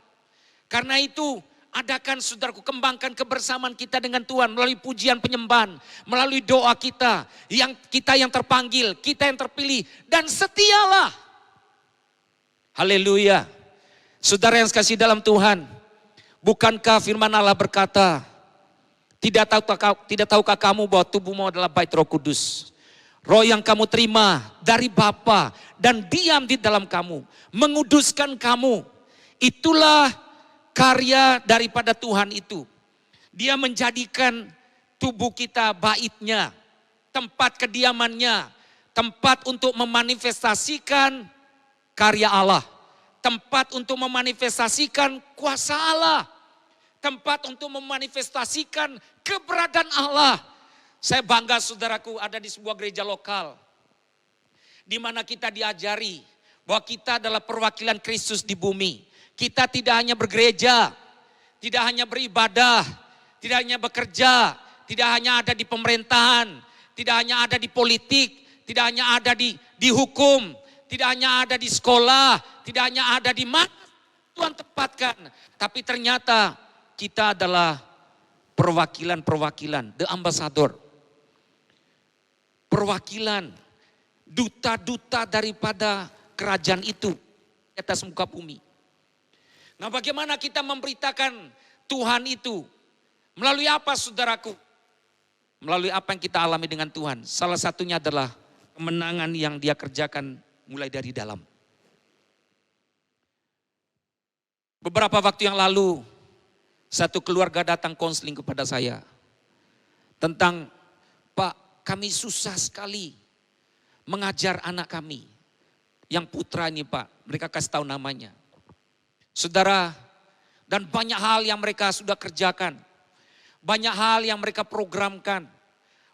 Karena itu adakan saudaraku, kembangkan kebersamaan kita dengan Tuhan melalui pujian penyembahan, melalui doa kita yang terpanggil, kita yang terpilih, dan setialah. Haleluya. Saudara yang kasih dalam Tuhan, bukankah firman Allah berkata, tidak tahukah kamu bahwa tubuhmu adalah bait Roh Kudus? Roh yang kamu terima dari Bapa dan diam di dalam kamu, menguduskan kamu. Itulah karya daripada Tuhan itu. Dia menjadikan tubuh kita baitnya, tempat kediamannya, tempat untuk memanifestasikan karya Allah, tempat untuk memanifestasikan kuasa Allah, tempat untuk memanifestasikan keberadaan Allah. Saya bangga saudaraku ada di sebuah gereja lokal, di mana kita diajari bahwa kita adalah perwakilan Kristus di bumi. Kita tidak hanya bergereja, tidak hanya beribadah, tidak hanya bekerja, tidak hanya ada di pemerintahan, tidak hanya ada di politik, tidak hanya ada di hukum, tidak hanya ada di sekolah, tidak hanya ada di mana Tuhan tempatkan. Tapi ternyata kita adalah perwakilan-perwakilan, the ambassador. Perwakilan, duta-duta daripada kerajaan itu di atas muka bumi. Nah, bagaimana kita memberitakan Tuhan itu? Melalui apa saudaraku? Melalui apa yang kita alami dengan Tuhan. Salah satunya adalah kemenangan yang Dia kerjakan mulai dari dalam. Beberapa waktu yang lalu, satu keluarga datang konseling kepada saya. Tentang, Pak, kami susah sekali mengajar anak kami. Yang putra ini Pak, mereka kasih tahu namanya. Saudara, dan banyak hal yang mereka sudah kerjakan. Banyak hal yang mereka programkan.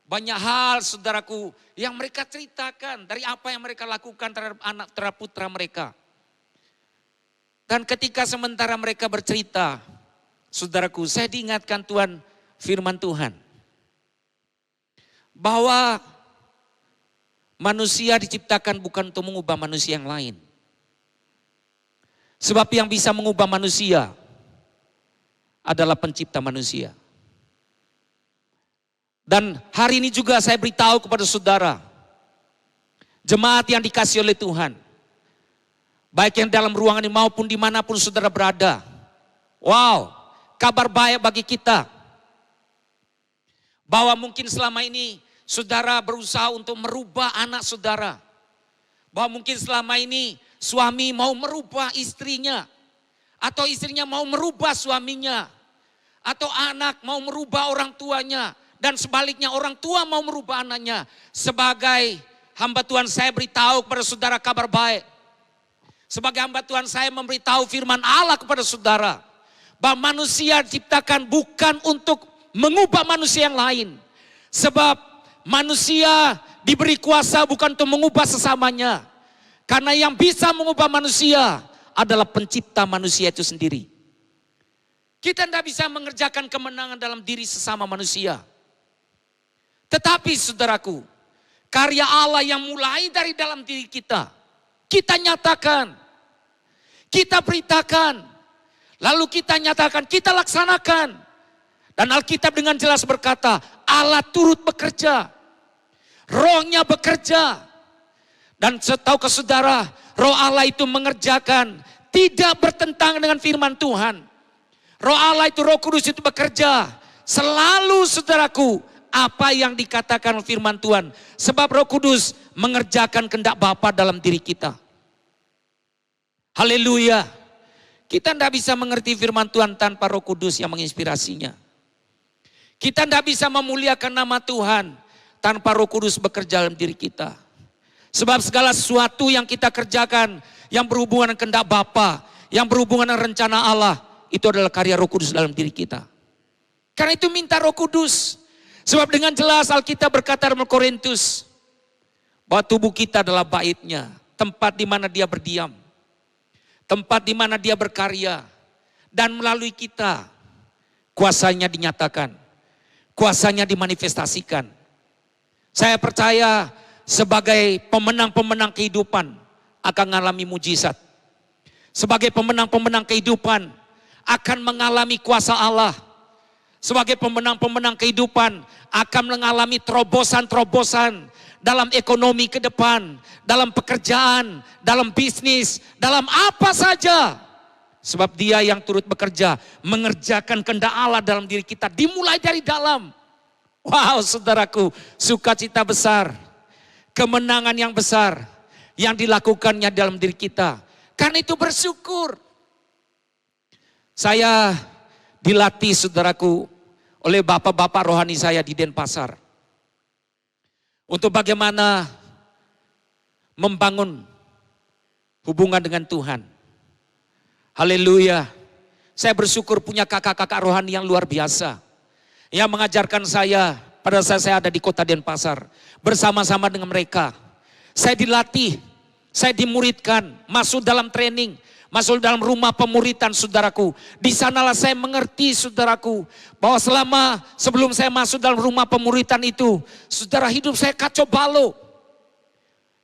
Banyak hal saudaraku yang mereka ceritakan dari apa yang mereka lakukan terhadap anak terhadap putra mereka. Dan ketika sementara mereka bercerita, saudaraku, saya diingatkan Tuhan, firman Tuhan. Bahwa manusia diciptakan bukan untuk mengubah manusia yang lain. Sebab yang bisa mengubah manusia adalah pencipta manusia. Dan hari ini juga saya beritahu kepada saudara, jemaat yang dikasih oleh Tuhan, baik yang dalam ruangan ini maupun dimanapun saudara berada. Wow, kabar baik bagi kita. Bahwa mungkin selama ini saudara berusaha untuk merubah anak saudara. Bahwa mungkin selama ini suami mau merubah istrinya, atau istrinya mau merubah suaminya, atau anak mau merubah orang tuanya, dan sebaliknya orang tua mau merubah anaknya. Sebagai hamba Tuhan saya beritahu kepada saudara kabar baik. Sebagai hamba Tuhan saya memberitahu firman Allah kepada saudara, bahwa manusia diciptakan bukan untuk mengubah manusia yang lain. Sebab manusia diberi kuasa bukan untuk mengubah sesamanya. Karena yang bisa mengubah manusia adalah pencipta manusia itu sendiri. Kita tidak bisa mengerjakan kemenangan dalam diri sesama manusia. Tetapi saudaraku, karya Allah yang mulai dari dalam diri kita, kita nyatakan, kita beritakan, lalu kita nyatakan, kita laksanakan. Dan Alkitab dengan jelas berkata, Allah turut bekerja. Rohnya bekerja. Dan tahukah saudara, Roh Allah itu mengerjakan, tidak bertentangan dengan firman Tuhan. Roh Allah itu, Roh Kudus itu bekerja. Selalu saudaraku, apa yang dikatakan firman Tuhan. Sebab Roh Kudus mengerjakan kehendak Bapa dalam diri kita. Haleluya. Kita tidak bisa mengerti firman Tuhan tanpa Roh Kudus yang menginspirasinya. Kita tidak bisa memuliakan nama Tuhan tanpa Roh Kudus bekerja dalam diri kita. Sebab segala sesuatu yang kita kerjakan yang berhubungan dengan kehendak Bapa, yang berhubungan dengan rencana Allah, itu adalah karya Roh Kudus dalam diri kita. Karena itu minta Roh Kudus. Sebab dengan jelas Alkitab berkata dalam Korintus bahwa tubuh kita adalah baitnya, tempat di mana Dia berdiam, tempat di mana Dia berkarya, dan melalui kita kuasanya dinyatakan, kuasanya dimanifestasikan. Saya percaya sebagai pemenang-pemenang kehidupan akan mengalami mujizat. Sebagai pemenang-pemenang kehidupan akan mengalami kuasa Allah. Sebagai pemenang-pemenang kehidupan akan mengalami terobosan-terobosan dalam ekonomi ke depan, dalam pekerjaan, dalam bisnis, dalam apa saja. Sebab Dia yang turut bekerja mengerjakan kehendak Allah dalam diri kita dimulai dari dalam. Wow, saudaraku, sukacita besar, kemenangan yang besar yang dilakukannya dalam diri kita. Karena itu bersyukur. Saya dilatih saudaraku oleh bapak-bapak rohani saya di Denpasar. Untuk bagaimana membangun hubungan dengan Tuhan. Haleluya. Saya bersyukur punya kakak-kakak rohani yang luar biasa. Yang mengajarkan saya pada saat saya ada di kota Denpasar. Bersama-sama dengan mereka. Saya dilatih, saya dimuridkan, masuk dalam training, masuk dalam rumah pemuritan saudaraku. Di sanalah saya mengerti saudaraku, bahwa sebelum saya masuk dalam rumah pemuritan itu, saudara, hidup saya kacau balau.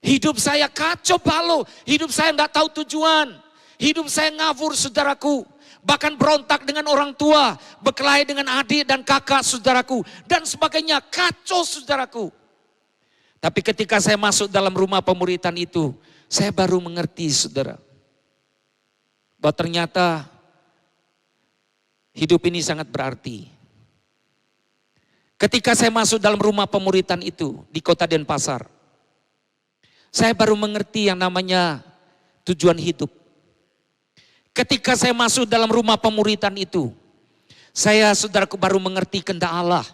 Hidup saya kacau balau, hidup saya tidak tahu tujuan. Hidup saya ngawur saudaraku. Bahkan berontak dengan orang tua, berkelahi dengan adik dan kakak saudaraku, dan sebagainya, kacau saudaraku. Tapi ketika saya masuk dalam rumah pemuritan itu, saya baru mengerti saudara, bahwa ternyata hidup ini sangat berarti. Ketika saya masuk dalam rumah pemuritan itu di kota Denpasar, saya baru mengerti yang namanya tujuan hidup. Ketika saya masuk dalam rumah pemuritan itu, saya saudaraku baru mengerti kehendak Allah.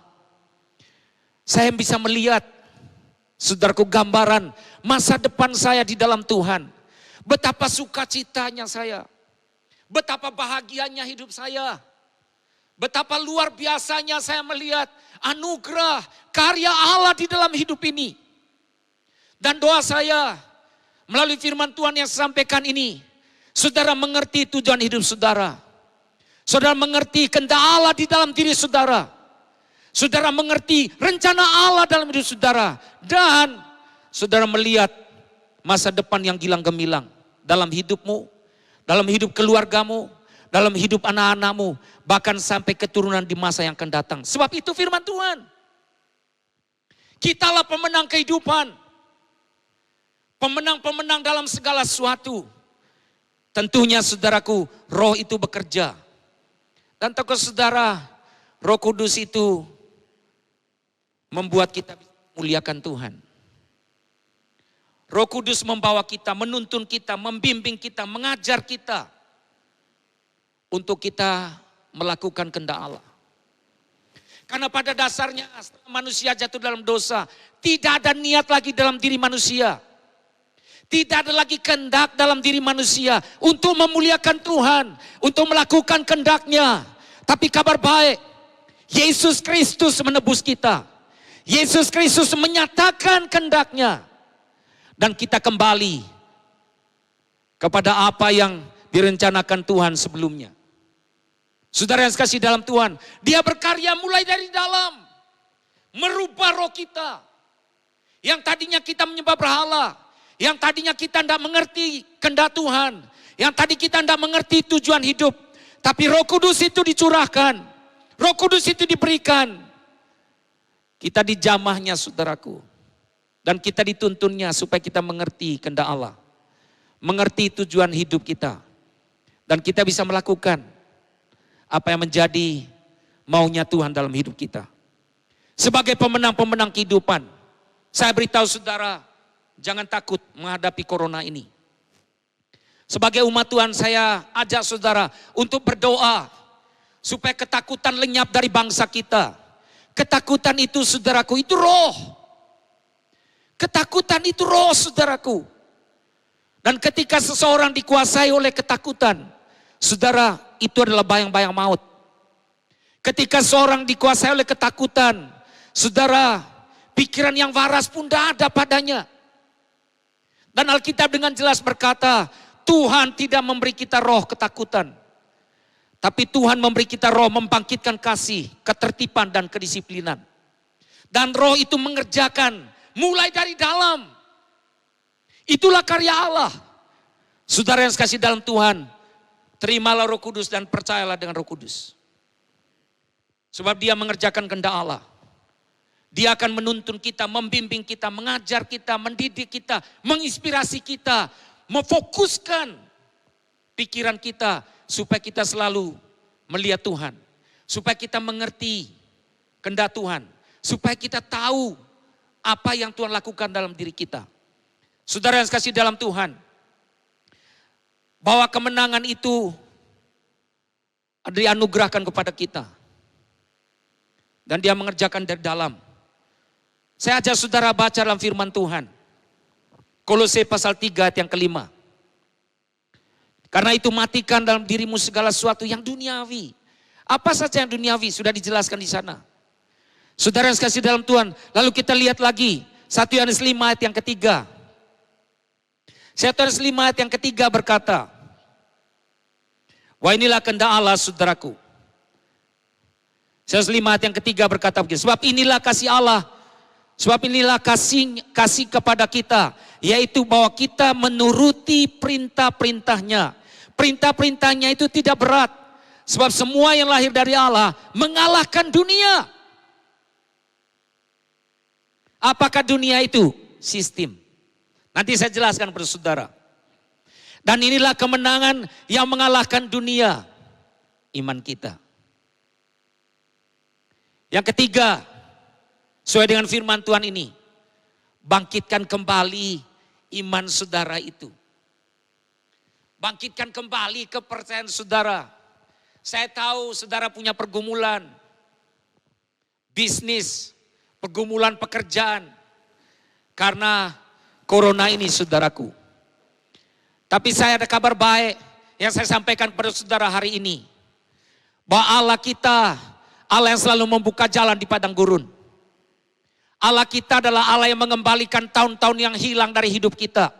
Saya bisa melihat saudaraku gambaran masa depan saya di dalam Tuhan. Betapa sukacitanya saya. Betapa bahagianya hidup saya. Betapa luar biasanya saya melihat anugerah karya Allah di dalam hidup ini. Dan doa saya melalui firman Tuhan yang saya sampaikan ini, saudara mengerti tujuan hidup saudara. Saudara mengerti kehendak Allah di dalam diri saudara. Saudara mengerti rencana Allah dalam hidup saudara. Dan saudara melihat masa depan yang gilang gemilang dalam hidupmu, dalam hidup keluargamu, dalam hidup anak-anakmu, bahkan sampai keturunan di masa yang akan datang. Sebab itu firman Tuhan. Kitalah pemenang kehidupan. Pemenang-pemenang dalam segala sesuatu. Tentunya saudaraku, Roh itu bekerja. Dan tahukah saudara, Roh Kudus itu membuat kita muliakan Tuhan. Roh Kudus membawa kita, menuntun kita, membimbing kita, mengajar kita untuk kita melakukan kehendak Allah. Karena pada dasarnya manusia jatuh dalam dosa, tidak ada niat lagi dalam diri manusia. Tidak ada lagi kehendak dalam diri manusia untuk memuliakan Tuhan, untuk melakukan kehendaknya. Tapi kabar baik, Yesus Kristus menebus kita. Yesus Kristus menyatakan kehendaknya. Dan kita kembali kepada apa yang direncanakan Tuhan sebelumnya. Saudara yang sekasih dalam Tuhan, Dia berkarya mulai dari dalam. Merubah roh kita. Yang tadinya kita menyembah berhala. Yang tadinya kita tidak mengerti kehendak Tuhan. Yang tadi kita tidak mengerti tujuan hidup. Tapi Roh Kudus itu dicurahkan. Roh Kudus itu diberikan. Kita dijamahnya saudaraku. Dan kita dituntunnya supaya kita mengerti kehendak Allah. Mengerti tujuan hidup kita. Dan kita bisa melakukan apa yang menjadi maunya Tuhan dalam hidup kita. Sebagai pemenang-pemenang kehidupan, saya beritahu saudara, jangan takut menghadapi corona ini. Sebagai umat Tuhan, saya ajak saudara untuk berdoa supaya ketakutan lenyap dari bangsa kita. Ketakutan itu saudaraku, itu roh. Ketakutan itu roh saudaraku. Dan ketika seseorang dikuasai oleh ketakutan, saudara, itu adalah bayang-bayang maut. Ketika seorang dikuasai oleh ketakutan, saudara, pikiran yang waras pun tidak ada padanya. Dan Alkitab dengan jelas berkata, Tuhan tidak memberi kita roh ketakutan. Tapi Tuhan memberi kita roh membangkitkan kasih, ketertiban dan kedisiplinan. Dan roh itu mengerjakan mulai dari dalam. Itulah karya Allah. Saudara yang kasih dalam Tuhan, terimalah Roh Kudus dan percayalah dengan Roh Kudus. Sebab Dia mengerjakan kehendak Allah. Dia akan menuntun kita, membimbing kita, mengajar kita, mendidik kita, menginspirasi kita, memfokuskan pikiran kita supaya kita selalu melihat Tuhan. Supaya kita mengerti kehendak Tuhan. Supaya kita tahu apa yang Tuhan lakukan dalam diri kita. Saudara yang kasih dalam Tuhan, bahwa kemenangan itu dianugerahkan kepada kita. Dan Dia mengerjakan dari dalam. Saya ajak saudara baca dalam firman Tuhan. Kolose pasal 3 ayat yang kelima. Karena itu matikan dalam dirimu segala sesuatu yang duniawi. Apa saja yang duniawi sudah dijelaskan di sana. Saudara yang kasih dalam Tuhan, lalu kita lihat lagi 1 Yohanes 5 ayat yang ketiga. 1 Yohanes 5 ayat yang ketiga berkata, wah inilah kehendak Allah saudaraku. 1 Yohanes 5 ayat yang ketiga berkata begini, sebab inilah kasih Allah, sebab inilah kasih kepada kita, yaitu bahwa kita menuruti perintah-perintahnya. Perintah-perintahnya itu tidak berat, sebab semua yang lahir dari Allah mengalahkan dunia. Apakah dunia itu? Sistem. Nanti saya jelaskan kepada saudara. Dan inilah kemenangan yang mengalahkan dunia. Iman kita. Yang ketiga, sesuai dengan firman Tuhan ini, bangkitkan kembali iman saudara itu. Bangkitkan kembali kepercayaan saudara. Saya tahu saudara punya pergumulan, bisnis, pergumulan pekerjaan karena corona ini saudaraku. Tapi saya ada kabar baik yang saya sampaikan kepada saudara hari ini. Bahwa Allah kita, Allah yang selalu membuka jalan di padang gurun. Allah kita adalah Allah yang mengembalikan tahun-tahun yang hilang dari hidup kita.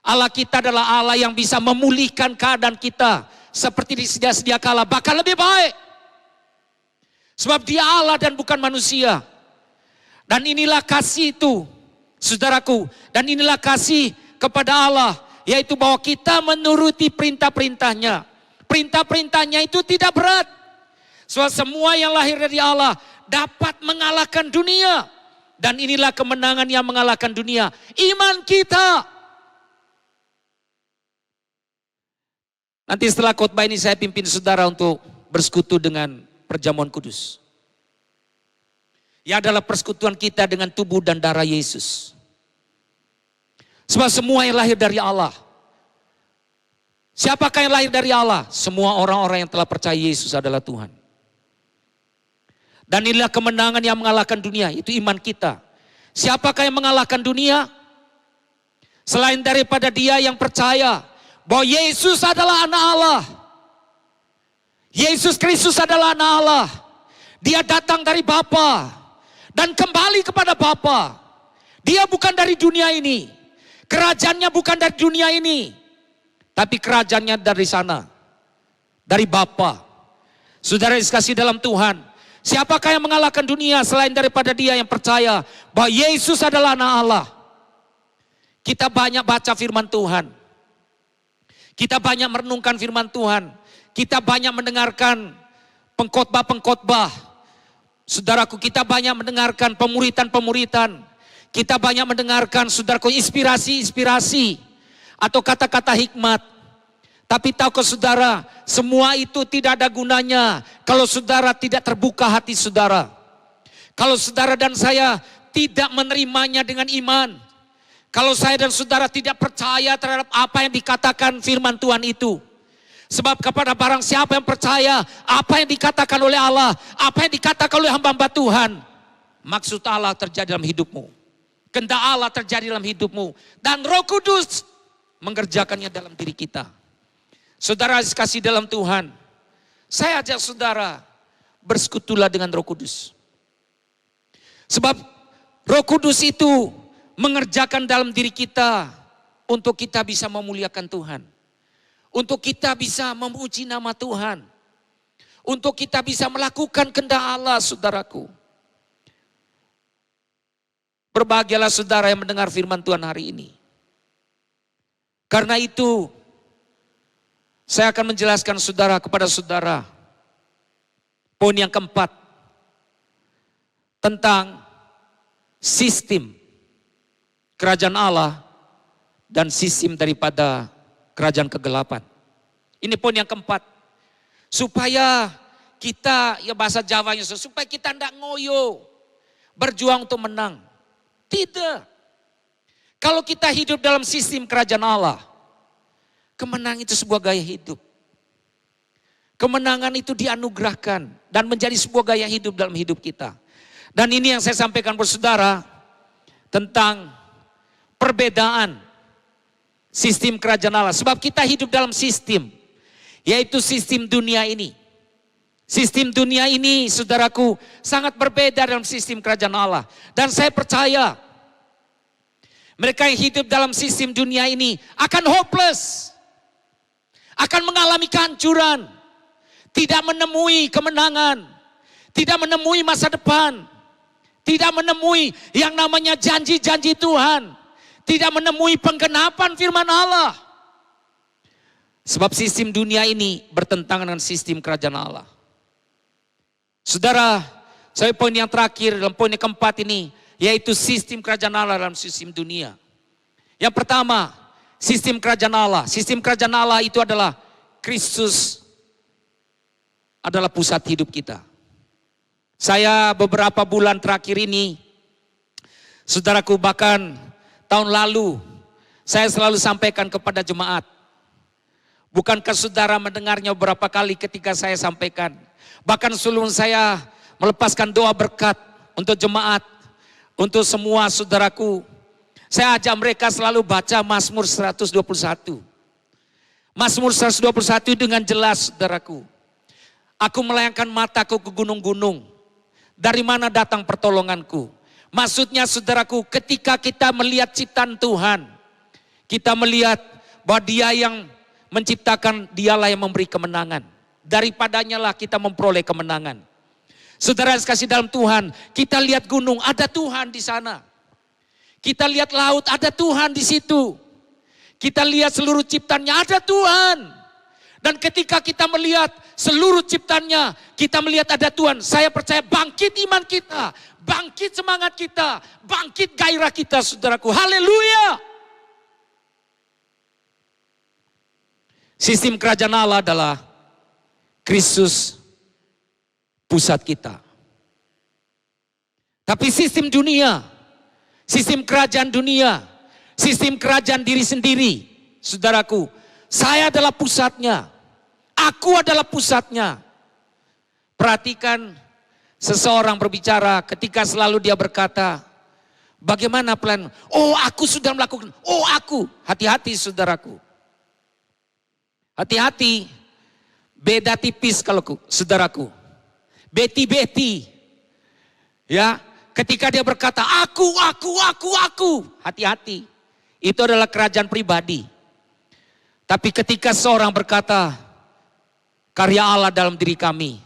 Allah kita adalah Allah yang bisa memulihkan keadaan kita seperti sedia kala, bahkan lebih baik. Sebab Dia Allah dan bukan manusia. Dan inilah kasih itu, saudaraku. Dan inilah kasih kepada Allah, yaitu bahwa kita menuruti perintah-perintahnya. Perintah-perintahnya itu tidak berat. Sebab semua yang lahir dari Allah dapat mengalahkan dunia. Dan inilah kemenangan yang mengalahkan dunia. Iman kita. Nanti setelah khotbah ini saya pimpin saudara untuk bersekutu dengan perjamuan kudus. Ya adalah persekutuan kita dengan tubuh dan darah Yesus. Sebab semua yang lahir dari Allah. Siapakah yang lahir dari Allah? Semua orang-orang yang telah percaya Yesus adalah Tuhan. Dan inilah kemenangan yang mengalahkan dunia, itu iman kita. Siapakah yang mengalahkan dunia? Selain daripada dia yang percaya bahwa Yesus adalah anak Allah. Yesus Kristus adalah anak Allah. Dia datang dari Bapa dan kembali kepada Bapa. Dia bukan dari dunia ini. Kerajaannya bukan dari dunia ini. Tapi kerajaannya dari sana. Dari Bapa. Saudara yang dikasihi dalam Tuhan. Siapakah yang mengalahkan dunia selain daripada dia yang percaya bahwa Yesus adalah anak Allah. Kita banyak baca firman Tuhan. Kita banyak merenungkan firman Tuhan. Kita banyak mendengarkan pengkhotbah-pengkhotbah. Saudaraku, kita banyak mendengarkan pemuritan-pemuritan. Kita banyak mendengarkan saudaraku inspirasi atau kata-kata hikmat. Tapi tahukah saudara, semua itu tidak ada gunanya kalau saudara tidak terbuka hati saudara. Kalau saudara dan saya tidak menerimanya dengan iman. Kalau saya dan saudara tidak percaya terhadap apa yang dikatakan firman Tuhan itu. Sebab kepada barang siapa yang percaya apa yang dikatakan oleh Allah, apa yang dikatakan oleh hamba-hamba Tuhan, maksud Allah terjadi dalam hidupmu. Kehendak Allah terjadi dalam hidupmu. Dan Roh Kudus mengerjakannya dalam diri kita. Saudara kasih dalam Tuhan, saya ajak saudara bersekutulah dengan Roh Kudus. Sebab Roh Kudus itu mengerjakan dalam diri kita untuk kita bisa memuliakan Tuhan. Untuk kita bisa memuji nama Tuhan. Untuk kita bisa melakukan kehendak Allah, saudaraku. Berbahagialah saudara yang mendengar firman Tuhan hari ini. Karena itu, saya akan menjelaskan saudara kepada saudara. Poin yang keempat. Tentang sistem kerajaan Allah dan sistem daripada kerajaan kegelapan. Ini poin yang keempat. Supaya kita, ya bahasa Jawanya, supaya kita tidak ngoyo. Berjuang untuk menang. Tidak. Kalau kita hidup dalam sistem kerajaan Allah, kemenangan itu sebuah gaya hidup. Kemenangan itu dianugerahkan dan menjadi sebuah gaya hidup dalam hidup kita. Dan ini yang saya sampaikan kepada saudara tentang perbedaan sistem kerajaan Allah. Sebab kita hidup dalam sistem, yaitu sistem dunia ini. Sistem dunia ini, saudaraku, sangat berbeda dalam sistem kerajaan Allah. Dan saya percaya, mereka yang hidup dalam sistem dunia ini akan hopeless. Akan mengalami kehancuran. Tidak menemui kemenangan. Tidak menemui masa depan. Tidak menemui yang namanya janji-janji Tuhan. Tidak menemui penggenapan firman Allah. Sebab sistem dunia ini bertentangan dengan sistem kerajaan Allah. Saudara, saya poin yang terakhir dalam poin yang keempat ini, yaitu sistem kerajaan Allah dalam sistem dunia. Yang pertama, sistem kerajaan Allah. Sistem kerajaan Allah itu adalah Kristus adalah pusat hidup kita. Saya beberapa bulan terakhir ini, saudaraku, bahkan tahun lalu, saya selalu sampaikan kepada jemaat. Bukankah saudara mendengarnya beberapa kali ketika saya sampaikan? Bahkan sebelum saya melepaskan doa berkat untuk jemaat, untuk semua saudaraku, saya ajak mereka selalu baca Mazmur 121. Mazmur 121 dengan jelas, saudaraku. Aku melayangkan mataku ke gunung-gunung. Dari mana datang pertolonganku? Maksudnya saudaraku, ketika kita melihat ciptaan Tuhan, kita melihat bahwa Dia yang menciptakan, Dialah yang memberi kemenangan. Daripadanya lah kita memperoleh kemenangan. Saudara kasih dalam Tuhan, kita lihat gunung, ada Tuhan di sana. Kita lihat laut, ada Tuhan di situ. Kita lihat seluruh ciptaannya, ada Tuhan. Dan ketika kita melihat seluruh ciptaannya, kita melihat ada Tuhan. Saya percaya bangkit iman kita, bangkit semangat kita, bangkit gairah kita, saudaraku. Haleluya. Sistem kerajaan Allah adalah Kristus pusat kita. Tapi sistem dunia, sistem kerajaan dunia, sistem kerajaan diri sendiri, saudaraku, saya adalah pusatnya, aku adalah pusatnya. Perhatikan seseorang berbicara ketika selalu dia berkata, bagaimana plan? Oh, aku sudah melakukan, oh aku. Hati-hati saudaraku. Hati-hati. Beda tipis kalau saudaraku. Beti-beti. Ya, ketika dia berkata aku. Hati-hati. Itu adalah kerajaan pribadi. Tapi ketika seorang berkata karya Allah dalam diri kami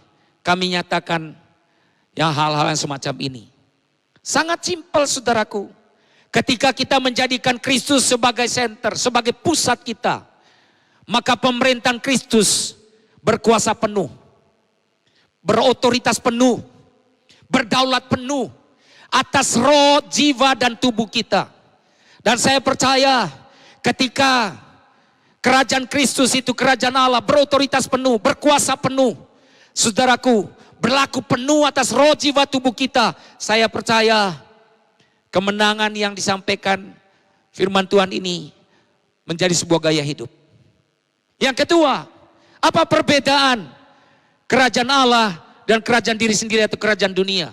nyatakan ya hal-hal yang semacam ini. Sangat simpel saudaraku. Ketika kita menjadikan Kristus sebagai center, sebagai pusat kita, maka pemerintahan Kristus berkuasa penuh, berotoritas penuh, berdaulat penuh. atas roh, jiwa, dan tubuh kita. Dan saya percaya ketika kerajaan Kristus itu kerajaan Allah, berotoritas penuh, berkuasa penuh. Saudaraku, berlaku penuh atas roh, jiwa, tubuh kita. Saya percaya kemenangan yang disampaikan firman Tuhan ini menjadi sebuah gaya hidup. Yang kedua, apa perbedaan kerajaan Allah dan kerajaan diri sendiri atau kerajaan dunia?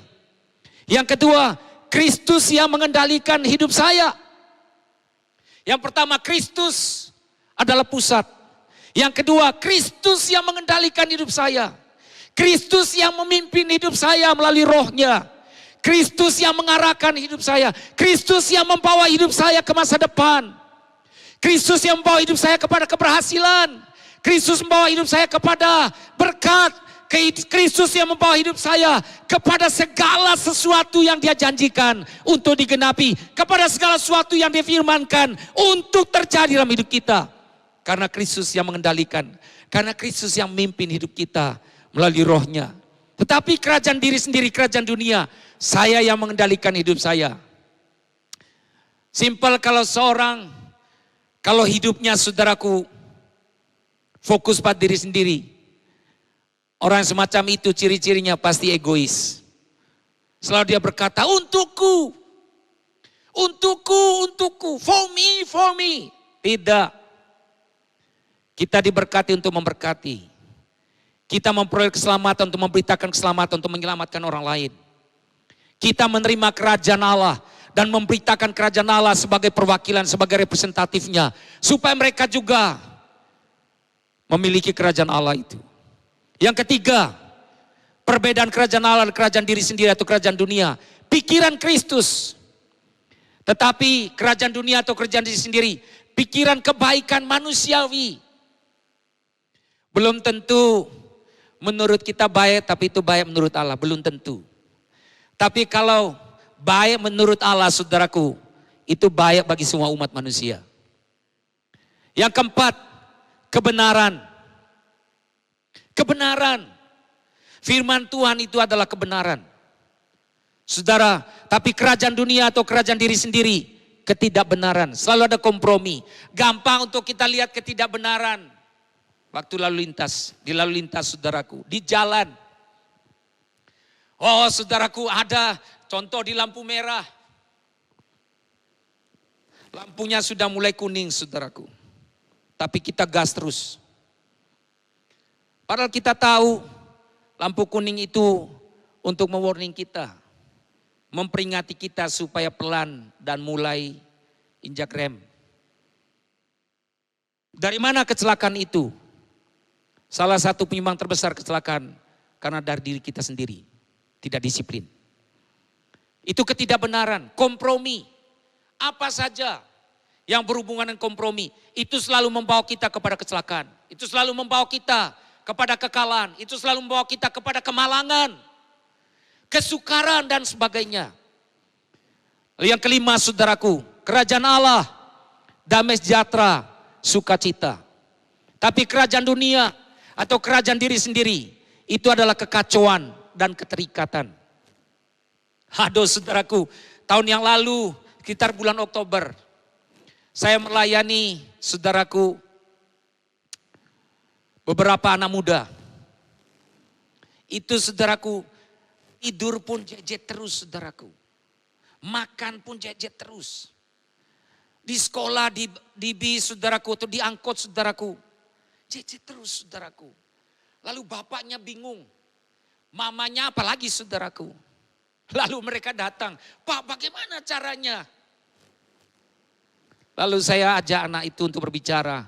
Yang kedua, Kristus yang mengendalikan hidup saya. Yang pertama, Kristus adalah pusat. Yang kedua, Kristus yang mengendalikan hidup saya. Kristus yang memimpin hidup saya melalui rohnya. Kristus yang mengarahkan hidup saya. Kristus yang membawa hidup saya ke masa depan. Kristus yang membawa hidup saya kepada keberhasilan. Kristus membawa hidup saya kepada berkat. Kristus yang membawa hidup saya kepada segala sesuatu yang Dia janjikan untuk digenapi. Kepada segala sesuatu yang Dia firmankan untuk terjadi dalam hidup kita. Karena Kristus yang mengendalikan. Karena Kristus yang memimpin hidup kita melalui rohnya. Tetapi kerajaan diri sendiri, kerajaan dunia, saya yang mengendalikan hidup saya. Simpel kalau hidupnya saudaraku fokus pada diri sendiri. Orang semacam itu ciri-cirinya pasti egois. Selalu dia berkata, untukku, for me. Tidak. Kita diberkati untuk memberkati. Kita memperoleh keselamatan untuk memberitakan keselamatan, untuk menyelamatkan orang lain. Kita menerima kerajaan Allah dan memberitakan kerajaan Allah sebagai perwakilan, sebagai representatifnya. Supaya mereka juga memiliki kerajaan Allah itu. Yang ketiga, perbedaan kerajaan Allah dan kerajaan diri sendiri atau kerajaan dunia. Pikiran Kristus. Tetapi kerajaan dunia atau kerajaan diri sendiri, pikiran kebaikan manusiawi. Belum tentu menurut kita baik, tapi itu baik menurut Allah. Belum tentu. Tapi kalau baik menurut Allah, saudaraku, itu baik bagi semua umat manusia. Yang keempat, kebenaran. Kebenaran. Firman Tuhan itu adalah kebenaran. Saudara, tapi kerajaan dunia atau kerajaan diri sendiri, ketidakbenaran. Selalu ada kompromi. Gampang untuk kita lihat ketidakbenaran. Waktu lalu lintas, di lalu lintas saudaraku, di jalan. Oh saudaraku, ada contoh di lampu merah. Lampunya sudah mulai kuning saudaraku. Tapi kita gas terus. Padahal kita tahu lampu kuning itu untuk mewarning kita. Memperingati kita supaya pelan dan mulai injak rem. Dari mana kecelakaan itu? Salah satu penyumbang terbesar kecelakaan karena dari diri kita sendiri. Tidak disiplin. Itu ketidakbenaran, kompromi. Apa saja yang berhubungan dengan kompromi. Itu selalu membawa kita kepada kecelakaan. Itu selalu membawa kita kepada kekalahan. Itu selalu membawa kita kepada kemalangan. Kesukaran dan sebagainya. Yang kelima saudaraku, kerajaan Allah, damai sejahtera, sukacita. Tapi kerajaan dunia atau kerajaan diri sendiri, itu adalah kekacauan dan keterikatan. Aduh saudaraku, tahun yang lalu, sekitar bulan Oktober, saya melayani saudaraku, beberapa anak muda. Itu saudaraku, tidur pun jejet terus saudaraku. Makan pun jejet terus. Di sekolah, di bis saudaraku, atau di angkot saudaraku. Jejet terus saudaraku. Lalu bapaknya bingung. Mamanya apalagi saudaraku. Lalu mereka datang, Pak bagaimana caranya? Lalu saya ajak anak itu untuk berbicara,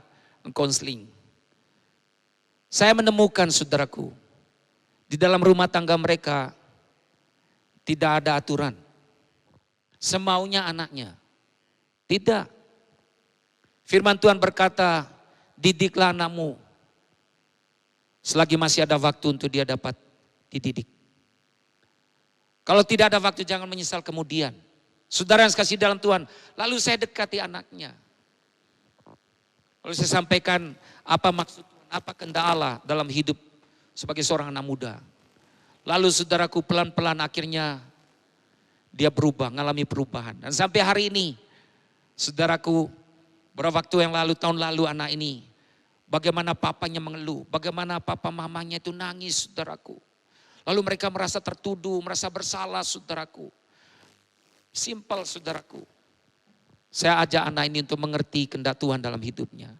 konseling. Saya menemukan saudaraku, di dalam rumah tangga mereka tidak ada aturan. Semaunya anaknya. Tidak. Firman Tuhan berkata, didiklah anakmu selagi masih ada waktu untuk dia dapat dididik. Kalau tidak ada waktu jangan menyesal kemudian. Saudara yang kasih dalam Tuhan, lalu saya dekati anaknya. Lalu saya sampaikan apa maksud Tuhan, apa kehendak Allah dalam hidup sebagai seorang anak muda. Lalu saudaraku pelan-pelan akhirnya dia berubah, mengalami perubahan. Dan sampai hari ini, saudaraku, beberapa waktu yang lalu, tahun lalu anak ini, bagaimana papanya mengeluh, bagaimana papa mamanya itu nangis, saudaraku. Lalu mereka merasa tertuduh, merasa bersalah, saudaraku. Simpel, saudaraku. Saya ajak anak ini untuk mengerti kehendak Tuhan dalam hidupnya.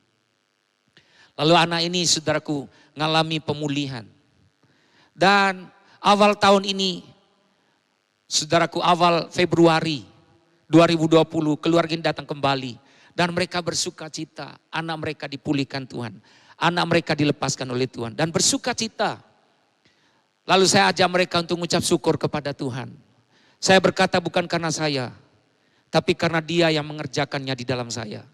Lalu anak ini, saudaraku, mengalami pemulihan. Dan awal tahun ini, saudaraku, awal Februari 2020, keluarga ini datang kembali. Dan mereka bersuka cita, anak mereka dipulihkan Tuhan. Anak mereka dilepaskan oleh Tuhan dan bersuka cita. Lalu saya ajak mereka untuk mengucap syukur kepada Tuhan. Saya berkata bukan karena saya, tapi karena Dia yang mengerjakannya di dalam saya.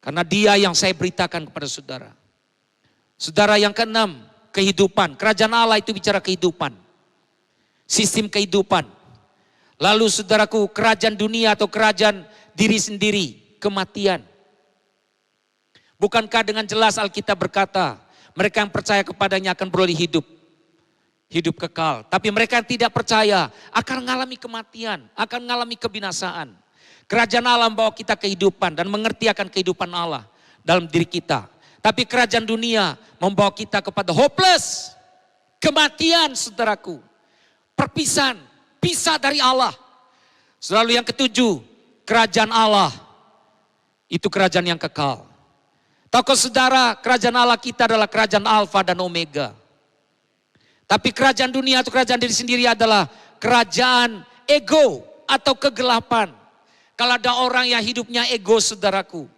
Karena Dia yang saya beritakan kepada saudara. Saudara, yang keenam, kehidupan. Kerajaan Allah itu bicara kehidupan. Sistem kehidupan. Lalu saudaraku, kerajaan dunia atau kerajaan diri sendiri, kematian. Bukankah dengan jelas Alkitab berkata, mereka yang percaya kepadanya akan beroleh hidup. Hidup kekal. Tapi mereka yang tidak percaya akan mengalami kematian, akan mengalami kebinasaan. Kerajaan Allah membawa kita kehidupan dan mengerti akan kehidupan Allah dalam diri kita. Tapi kerajaan dunia membawa kita kepada hopeless. Kematian, saudaraku. Perpisahan, pisah dari Allah. Lalu yang ketujuh, kerajaan Allah itu kerajaan yang kekal. Tahukah saudara, kerajaan Allah kita adalah kerajaan Alfa dan Omega. Tapi kerajaan dunia atau kerajaan diri sendiri adalah kerajaan ego atau kegelapan. Kalau ada orang yang hidupnya ego, saudaraku,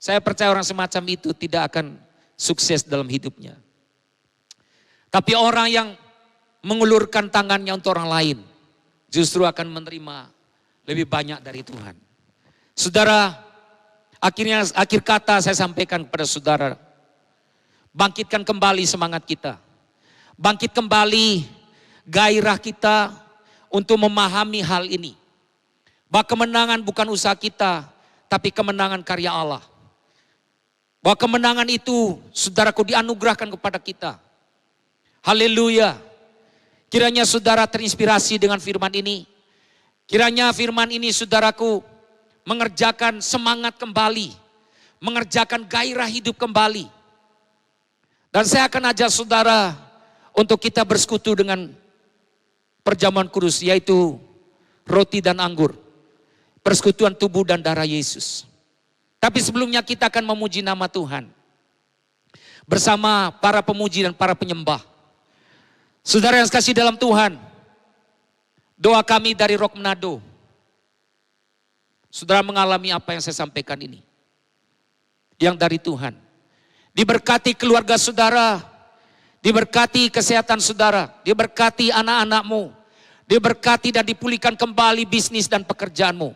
saya percaya orang semacam itu tidak akan sukses dalam hidupnya. Tapi orang yang mengulurkan tangannya untuk orang lain, justru akan menerima lebih banyak dari Tuhan. Saudara, akhir kata saya sampaikan kepada saudara, bangkitkan kembali semangat kita. Bangkit kembali gairah kita untuk memahami hal ini. Bahwa kemenangan bukan usaha kita, tapi kemenangan karya Allah. Bahwa kemenangan itu, saudaraku, dianugerahkan kepada kita. Haleluya. Kiranya saudara terinspirasi dengan firman ini. Kiranya firman ini, saudaraku, mengerjakan semangat kembali. Mengerjakan gairah hidup kembali. Dan saya akan ajak saudara untuk kita bersekutu dengan perjamuan kudus, yaitu roti dan anggur. Persekutuan tubuh dan darah Yesus. Tapi sebelumnya kita akan memuji nama Tuhan. Bersama para pemuji dan para penyembah. Saudara yang kasih dalam Tuhan, doa kami dari Rock Manado. Saudara mengalami apa yang saya sampaikan ini. Yang dari Tuhan. Diberkati keluarga saudara. Diberkati kesehatan saudara, diberkati anak-anakmu, diberkati dan dipulihkan kembali bisnis dan pekerjaanmu.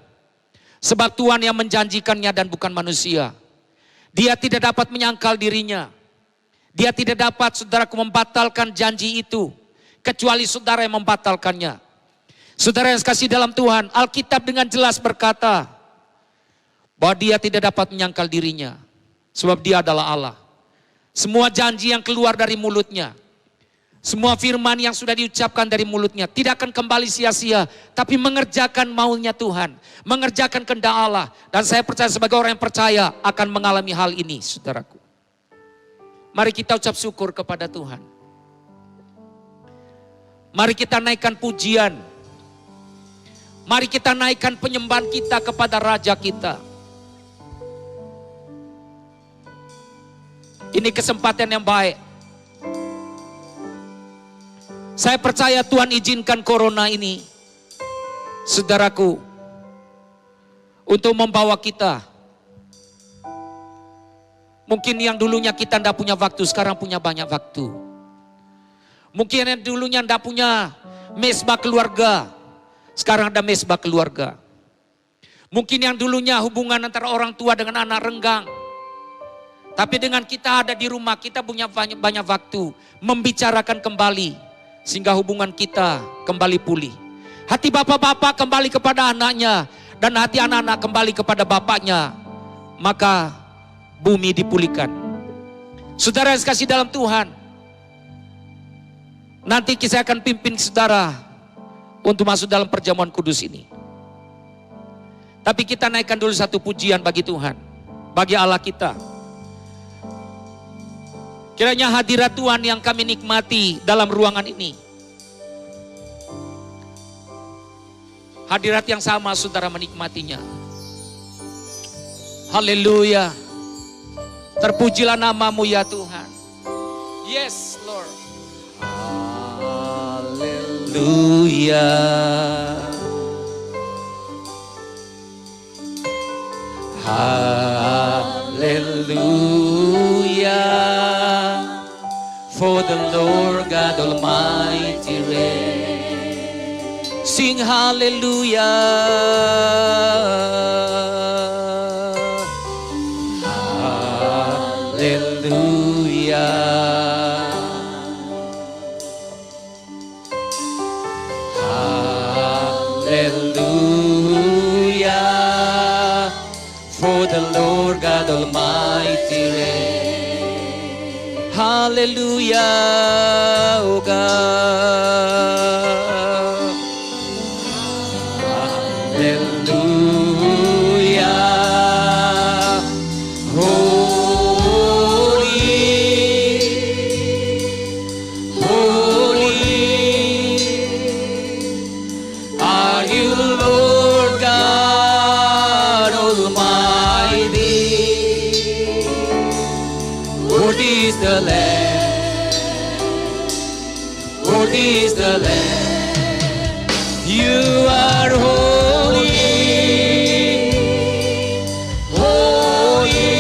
Sebab Tuhan yang menjanjikannya dan bukan manusia. Dia tidak dapat menyangkal dirinya. Dia tidak dapat, saudaraku, membatalkan janji itu, kecuali saudara yang membatalkannya. Saudara yang kasih dalam Tuhan, Alkitab dengan jelas berkata bahwa Dia tidak dapat menyangkal dirinya, sebab Dia adalah Allah. Semua janji yang keluar dari mulutnya, semua firman yang sudah diucapkan dari mulutnya tidak akan kembali sia-sia, tapi mengerjakan maunya Tuhan, mengerjakan kehendak Allah. Dan saya percaya sebagai orang yang percaya akan mengalami hal ini, saudaraku. Mari kita ucap syukur kepada Tuhan. Mari kita naikkan pujian. Mari kita naikkan penyembahan kita kepada Raja kita. Ini kesempatan yang baik. Saya percaya Tuhan izinkan corona ini, saudaraku, untuk membawa kita. Mungkin yang dulunya kita tidak punya waktu, sekarang punya banyak waktu. Mungkin yang dulunya tidak punya mesbah keluarga, sekarang ada mesbah keluarga. Mungkin yang dulunya hubungan antara orang tua dengan anak renggang. Tapi dengan kita ada di rumah, kita punya banyak waktu membicarakan kembali. Sehingga hubungan kita kembali pulih. Hati bapak-bapak kembali kepada anaknya. Dan hati anak-anak kembali kepada bapaknya. Maka bumi dipulihkan. Saudara yang kasih dalam Tuhan. Nanti saya akan pimpin saudara untuk masuk dalam perjamuan kudus ini. Tapi kita naikkan dulu satu pujian bagi Tuhan, bagi Allah kita. Kiranya hadirat Tuhan yang kami nikmati dalam ruangan ini. Hadirat yang sama saudara menikmatinya. Haleluya. Terpujilah namamu ya Tuhan. Yes Lord. Haleluya. Hallelujah, for the Lord God Almighty reigns. Sing hallelujah, hallelujah, hallelujah, for the Lord God Almighty reigns. Hallelujah, oh God. Hallelujah. Holy, holy are you, Lord God Almighty. Worthy is the Lamb, worthy is the Lamb. You are holy, holy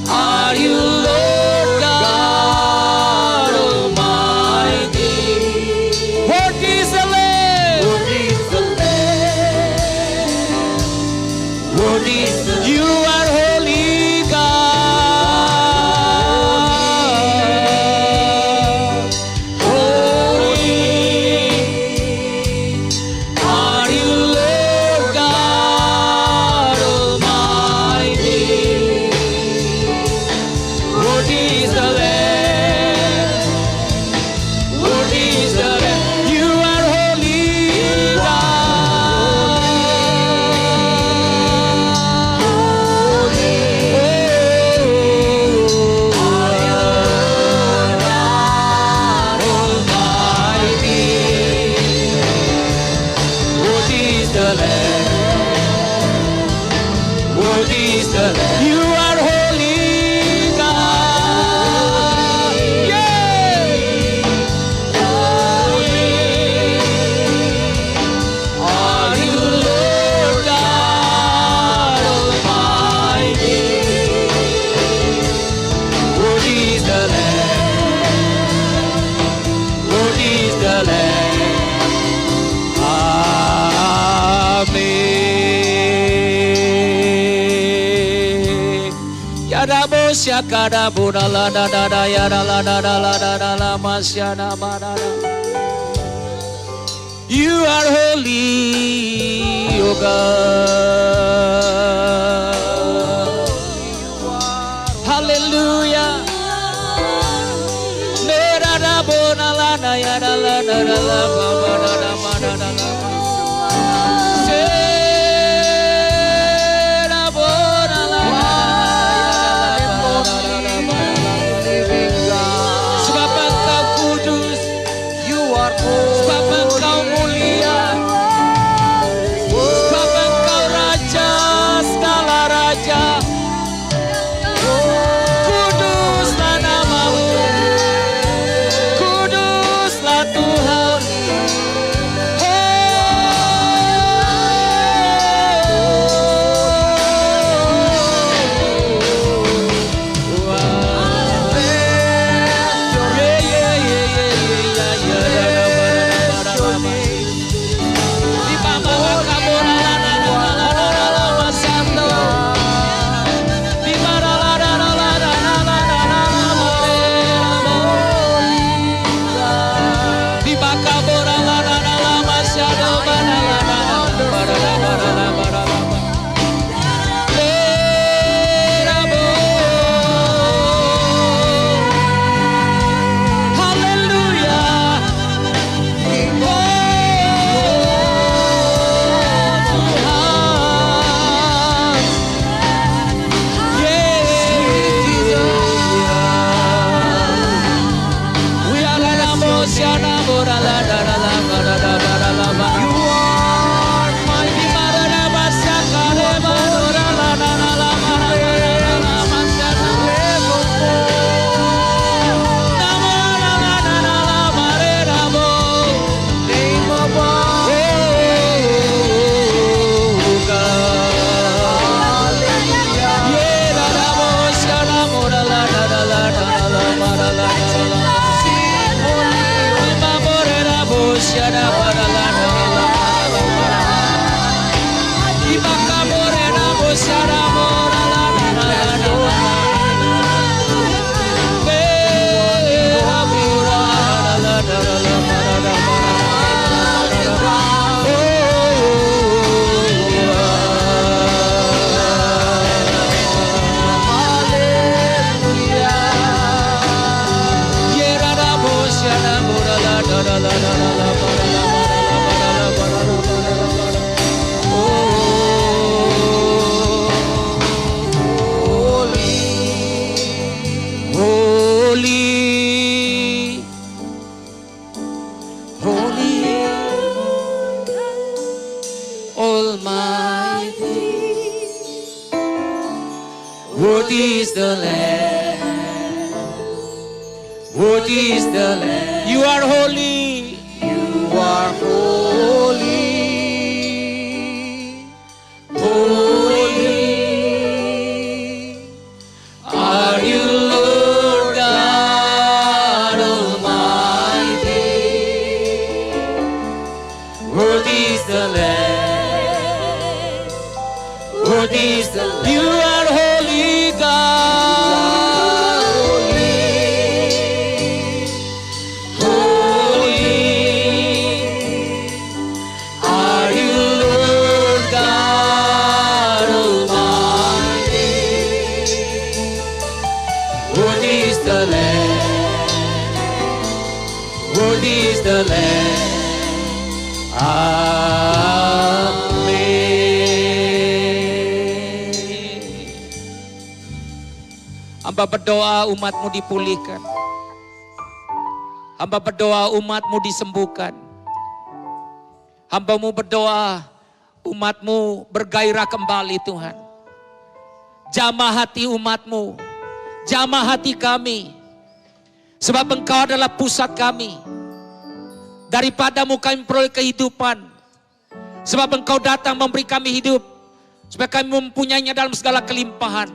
are you, Lord God Almighty. Worthy is the Lamb, worthy is the Lamb, worthy is the Lamb. You are holy God, holy are you, Lord God Almighty. Worthy is the Lamb, worthy is the Lamb. You are holy God, Almighty. Worthy is the Lamb, worthy is the Lamb. You are holy God, yeah. Holy are you, Lord God Almighty. Worthy is the Lamb, worthy is the Lamb. Amin. Yadabo syakadabu la da da da ya da la da da la da da la masyana barada. You are holy, O God. Hallelujah. Nedadabo na la da ya da la da da la ba ba da da ba da da la ba. Sedabo na la da ya da la da da ba da da la. Sebab Engkau kudus, you are holy. Sebab Engkau mulia, sebab Engkau raja segala raja. Kuduslah namamu, kuduslah Tuhan. Worthy is the Lamb. Worthy is the Lamb. You are holy. You are holy. Holy are you, Lord God Almighty. Worthy is the Lamb. Worthy is the Lamb. You are holy, God. Holy. Holy are you, Lord God Almighty. Worthy is the Lamb. Worthy is the Lamb. Amin. Hamba berdoa umatmu dipulihkan. Hamba berdoa umatmu disembuhkan. Hambamu berdoa umatmu bergairah kembali Tuhan. Jamah hati umatmu, jamah hati kami. Sebab Engkau adalah pusat kami. Daripadamu kami peroleh kehidupan. Sebab Engkau datang memberi kami hidup. Supaya kami mempunyainya dalam segala kelimpahan.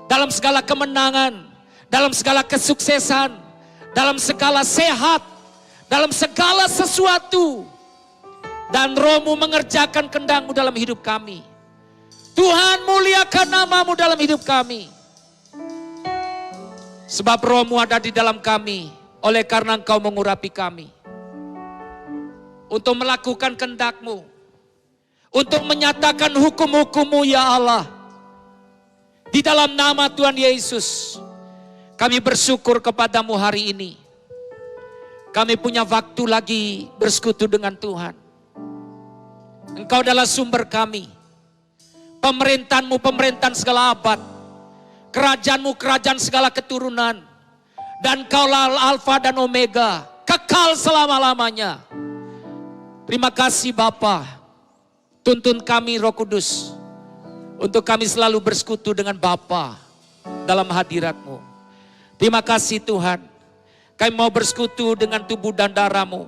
Dalam segala kemenangan. Dalam segala kesuksesan. Dalam segala sehat. Dalam segala sesuatu. Dan Roh-Mu mengerjakan kehendak-Mu dalam hidup kami. Tuhan muliakan nama-Mu dalam hidup kami. Sebab Roh-Mu ada di dalam kami. Oleh karena Engkau mengurapi kami. Untuk melakukan kehendak-Mu. Untuk menyatakan hukum-hukum-Mu ya Allah. Di dalam nama Tuhan Yesus. Kami bersyukur kepadamu hari ini. Kami punya waktu lagi bersekutu dengan Tuhan. Engkau adalah sumber kami. Pemerintahan-Mu pemerintahan segala abad. Kerajaan-Mu kerajaan segala keturunan. Dan Engkaulah Alfa dan Omega. Kekal selama-lamanya. Terima kasih Bapa. Tuntun kami Roh Kudus. Untuk kami selalu bersekutu dengan Bapa dalam hadirat-Mu. Terima kasih Tuhan. Kami mau bersekutu dengan tubuh dan darah-Mu.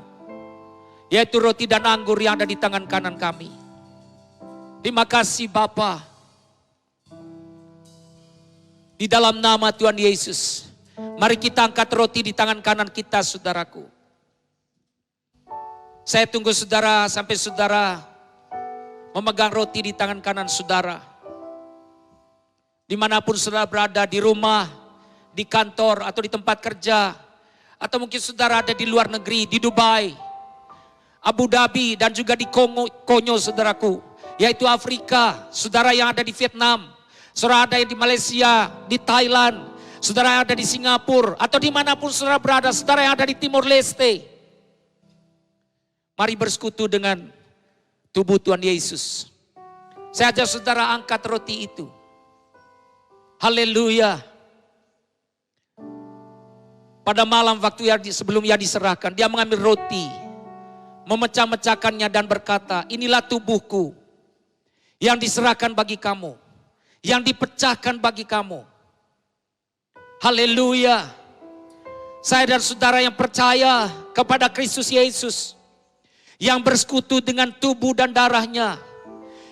Yaitu roti dan anggur yang ada di tangan kanan kami. Terima kasih Bapa. Di dalam nama Tuhan Yesus. Mari kita angkat roti di tangan kanan kita saudaraku. Saya tunggu saudara sampai saudara memegang roti di tangan kanan saudara. Dimanapun saudara berada, di rumah, di kantor, atau di tempat kerja. Atau mungkin saudara ada di luar negeri, di Dubai, Abu Dhabi, dan juga di Konyo saudaraku. Yaitu Afrika, saudara yang ada di Vietnam, saudara ada yang di Malaysia, di Thailand, saudara yang ada di Singapura, atau dimanapun saudara berada, saudara yang ada di Timur Leste. Mari bersekutu dengan tubuh Tuhan Yesus. Saya ajak saudara angkat roti itu. Haleluya. Pada malam waktu sebelum ia diserahkan, dia mengambil roti, memecah-mecahkannya dan berkata, inilah tubuhku yang diserahkan bagi kamu, yang dipecahkan bagi kamu. Haleluya. Saya dan saudara yang percaya kepada Kristus Yesus, yang bersekutu dengan tubuh dan darahnya,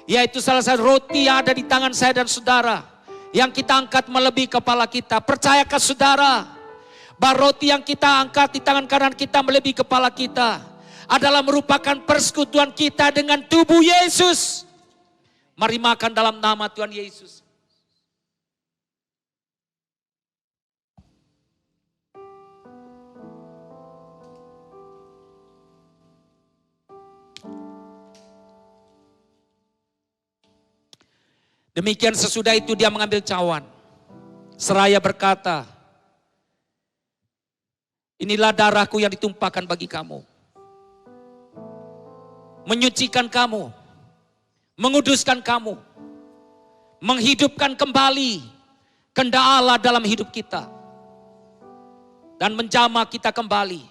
yaitu salah satu roti yang ada di tangan saya dan saudara, yang kita angkat melebihi kepala kita. Percayakah saudara bahwa roti yang kita angkat di tangan kanan kita melebihi kepala kita adalah merupakan persekutuan kita dengan tubuh Yesus. Mari makan dalam nama Tuhan Yesus. Demikian sesudah itu dia mengambil cawan. Seraya berkata, inilah darahku yang ditumpahkan bagi kamu. Menyucikan kamu. Menguduskan kamu. Menghidupkan kembali kehendak Allah dalam hidup kita. Dan menjamah kita kembali.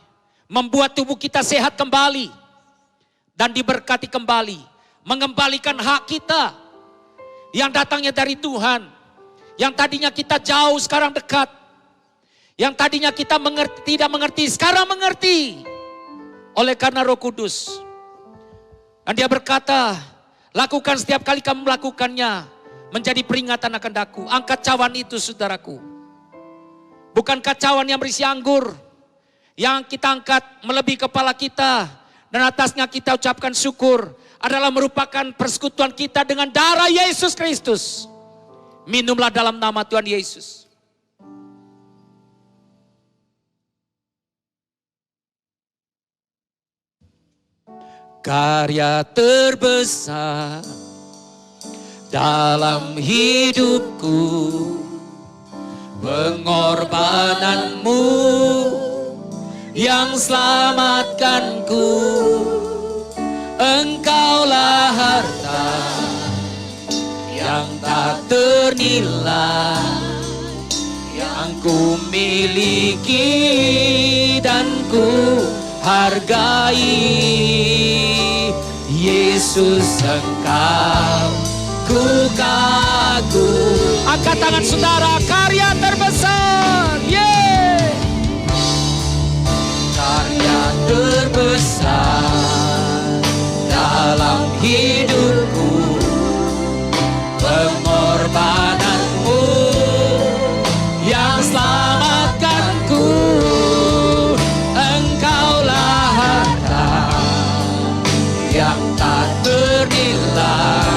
Membuat tubuh kita sehat kembali. Dan diberkati kembali. Mengembalikan hak kita yang datangnya dari Tuhan, Yang tadinya kita jauh sekarang dekat. Yang tadinya kita tidak mengerti sekarang mengerti. Oleh karena Roh Kudus. Dan dia berkata, lakukan setiap kali kamu melakukannya. Menjadi peringatan akan daku. Angkat cawan itu saudaraku. Bukan cawan yang berisi anggur. Yang kita angkat melebihi kepala kita. Dan atasnya kita ucapkan syukur. Adalah merupakan persekutuan kita dengan darah Yesus Kristus. Minumlah dalam nama Tuhan Yesus. Karya terbesar dalam hidupku, pengorbananmu yang selamatkanku. Engkaulah harta yang tak ternilai, yang ku miliki dan ku hargai. Yesus, Engkau ku kagum. Angkat tangan saudara, karya terbesar. Yeah. Karya terbesar dalam hidupku, pengorbananmu yang selamatkanku. Engkaulah harta yang tak ternilai,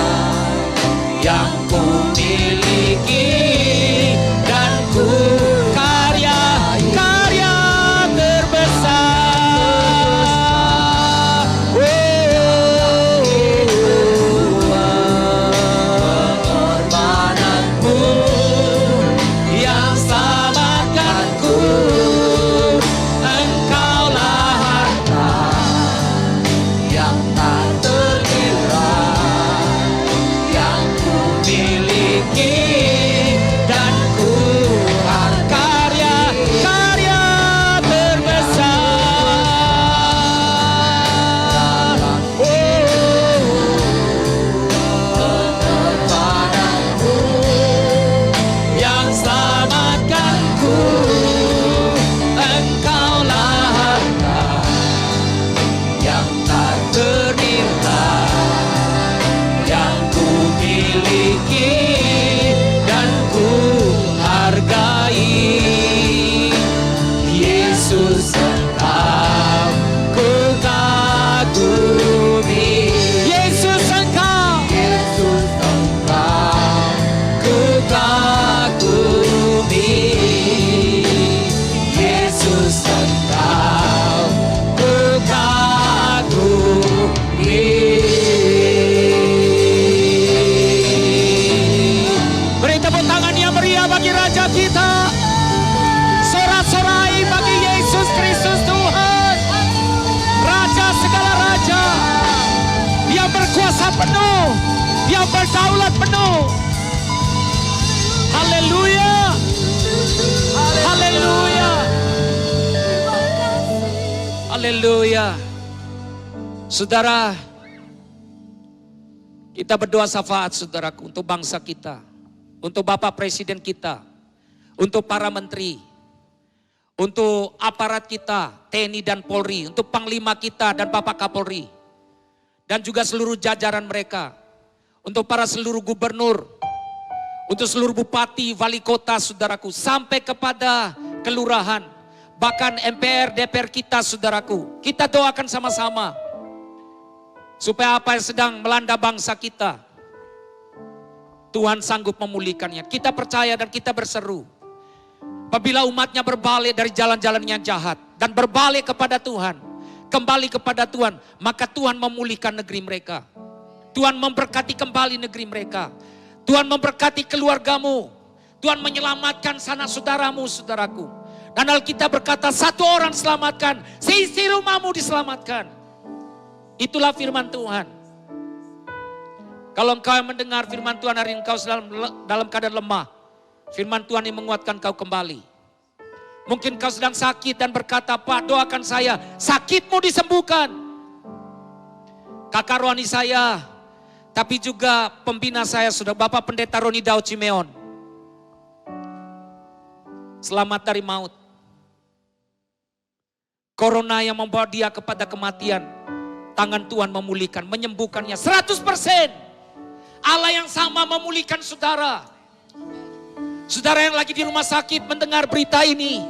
yang ku miliki dan ku karya terbesar. Pengorbananmu yang selamatkanku. Engkaulah harta yang tak ternilai, yang ku miliki dan ku karya terbesar. Pengorbananmu yang selamatkanku. Engkaulah harta yang tak ternilai, yang ku miliki dan ku hargai. Yesus, Engkau ku kagumi. Yesus, Engkau ku kagumi. Yesus, Engkau ku kagumi. Beri tepuk tangan yang meriah bagi Raja kita. Sorak-sorai bagi Yesus Kristus Tuhan. Raja segala raja. Yang berkuasa penuh. Yang berdaulat penuh. Haleluya. Haleluya. Haleluya. Saudara, kita berdoa syafaat saudaraku untuk bangsa kita, untuk Bapak Presiden kita, untuk para menteri, untuk aparat kita, TNI dan Polri, untuk Panglima kita dan Bapak Kapolri, dan juga seluruh jajaran mereka, untuk para seluruh gubernur, untuk seluruh bupati, wali kota saudaraku, sampai kepada kelurahan, bahkan MPR, DPR kita saudaraku. Kita doakan sama-sama supaya apa yang sedang melanda bangsa kita, Tuhan sanggup memulihkannya. Kita percaya dan kita berseru, apabila umatnya berbalik dari jalan-jalan yang jahat dan berbalik kepada Tuhan, kembali kepada Tuhan, maka Tuhan memulihkan negeri mereka. Tuhan memberkati kembali negeri mereka. Tuhan memberkati keluargamu. Tuhan menyelamatkan sanak saudaramu, saudaraku. Dan Alkitab berkata, satu orang selamatkan, seisi rumahmu diselamatkan. Itulah firman Tuhan. Kalau engkau yang mendengar firman Tuhan hari ini, engkau dalam keadaan lemah, firman Tuhan yang menguatkan kau kembali. Mungkin kau sedang sakit dan berkata, Pak, doakan saya, sakitmu disembuhkan. Kakak rohani saya, tapi juga pembina saya, sudah Bapak Pendeta Roni Daud Cimeon. selamat dari maut. Corona yang membawa dia kepada kematian, tangan Tuhan memulihkan, menyembuhkannya 100%. Allah yang sama memulihkan saudara. Saudara yang lagi di rumah sakit mendengar berita ini.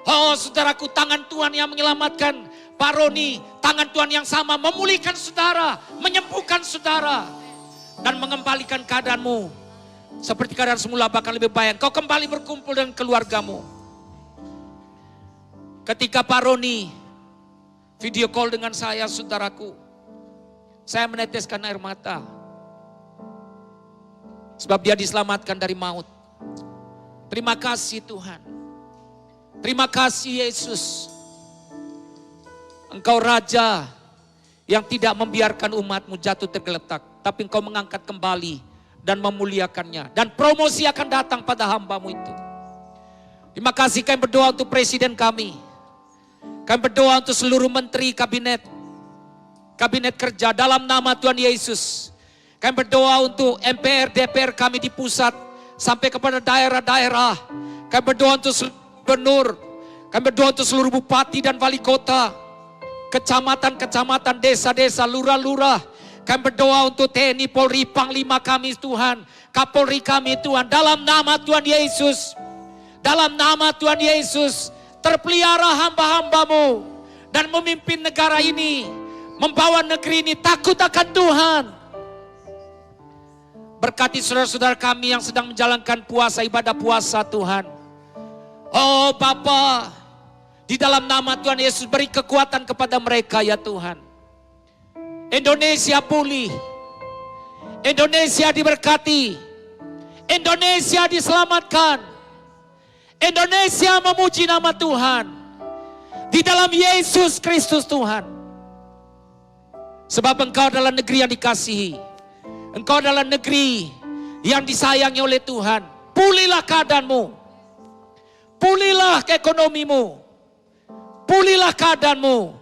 Oh saudaraku, tangan Tuhan yang menyelamatkan Pak Roni, tangan Tuhan yang sama memulihkan saudara, menyembuhkan saudara, dan mengembalikan keadaanmu seperti keadaan semula, bahkan lebih baik. Kau kembali berkumpul dengan keluargamu. Ketika Pak Roni video call dengan saya, saudaraku, saya meneteskan air mata. Sebab dia diselamatkan dari maut. Terima kasih Tuhan. Terima kasih Yesus. Engkau Raja yang tidak membiarkan umatmu jatuh tergeletak, tapi Engkau mengangkat kembali dan memuliakannya. Dan promosi akan datang pada hambamu itu. Terima kasih, kami berdoa untuk presiden kami. Kami berdoa untuk seluruh menteri kabinet kerja dalam nama Tuhan Yesus. Kami berdoa untuk MPR, DPR kami di pusat sampai kepada daerah-daerah. Kami berdoa untuk seluruh gubernur. Kami berdoa untuk seluruh bupati dan wali kota, kecamatan-kecamatan, desa-desa, lurah-lurah. Kami berdoa untuk TNI, Polri, Panglima kami Tuhan, Kapolri kami Tuhan. Dalam nama Tuhan Yesus, dalam nama Tuhan Yesus, terpelihara hamba-hambamu dan memimpin negara ini, membawa negeri ini takut akan Tuhan. Berkati saudara-saudara kami yang sedang menjalankan puasa, ibadah puasa Tuhan. Oh Bapa, di dalam nama Tuhan Yesus beri kekuatan kepada mereka ya Tuhan. Indonesia pulih, Indonesia diberkati, Indonesia diselamatkan, Indonesia memuji nama Tuhan. Di dalam Yesus Kristus Tuhan. Sebab Engkau adalah negeri yang dikasihi. Engkau adalah negeri yang disayangi oleh Tuhan. Pulihlah keadaanmu. Pulihlah ekonomimu. Pulihlah keadaanmu.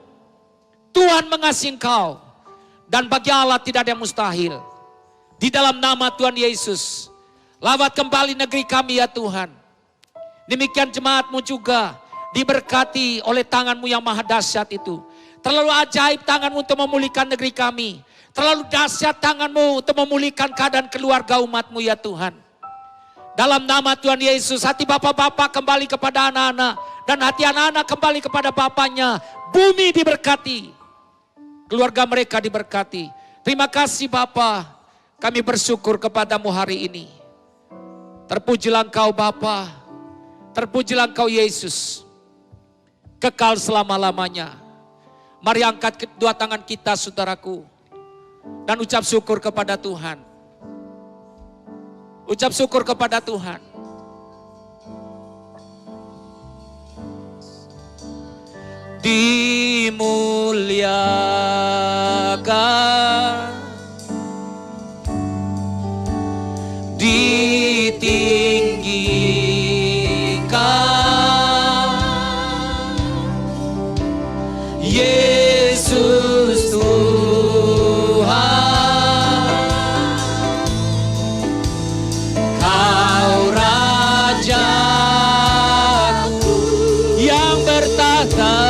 Tuhan mengasihi engkau. Dan bagi Allah tidak ada yang mustahil. Di dalam nama Tuhan Yesus. Lawat kembali negeri kami ya Tuhan. Demikian jemaatmu juga diberkati oleh tanganmu yang maha dahsyat itu. Terlalu ajaib tanganmu untuk memulihkan negeri kami. Terlalu dahsyat tanganmu untuk memulihkan keadaan keluarga umatmu ya Tuhan. Dalam nama Tuhan Yesus, hati bapak-bapak kembali kepada anak-anak. Dan hati anak-anak kembali kepada bapaknya. Bumi diberkati. Keluarga mereka diberkati. Terima kasih Bapa. Kami bersyukur kepadamu hari ini. Terpujilah Engkau Bapa. Terpujilah Engkau Yesus. Kekal selama-lamanya. Mari angkat kedua tangan kita saudaraku. Dan ucap syukur kepada Tuhan. Ucap syukur kepada Tuhan. Dimuliakan, ditinggikan, Yesus Tuhan, Kau Rajaku yang bertahta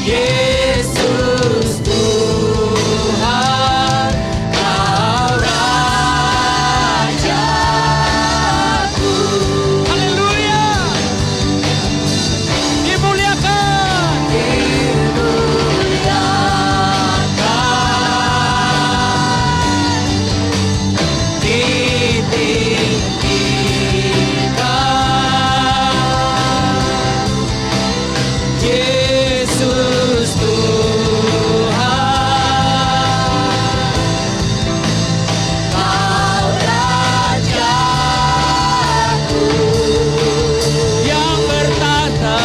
Yesus Tuhan, Kau Rajaku. Haleluya. Dimuliakan. Yesus Tuhan, Kau Rajaku. Yang bertahta.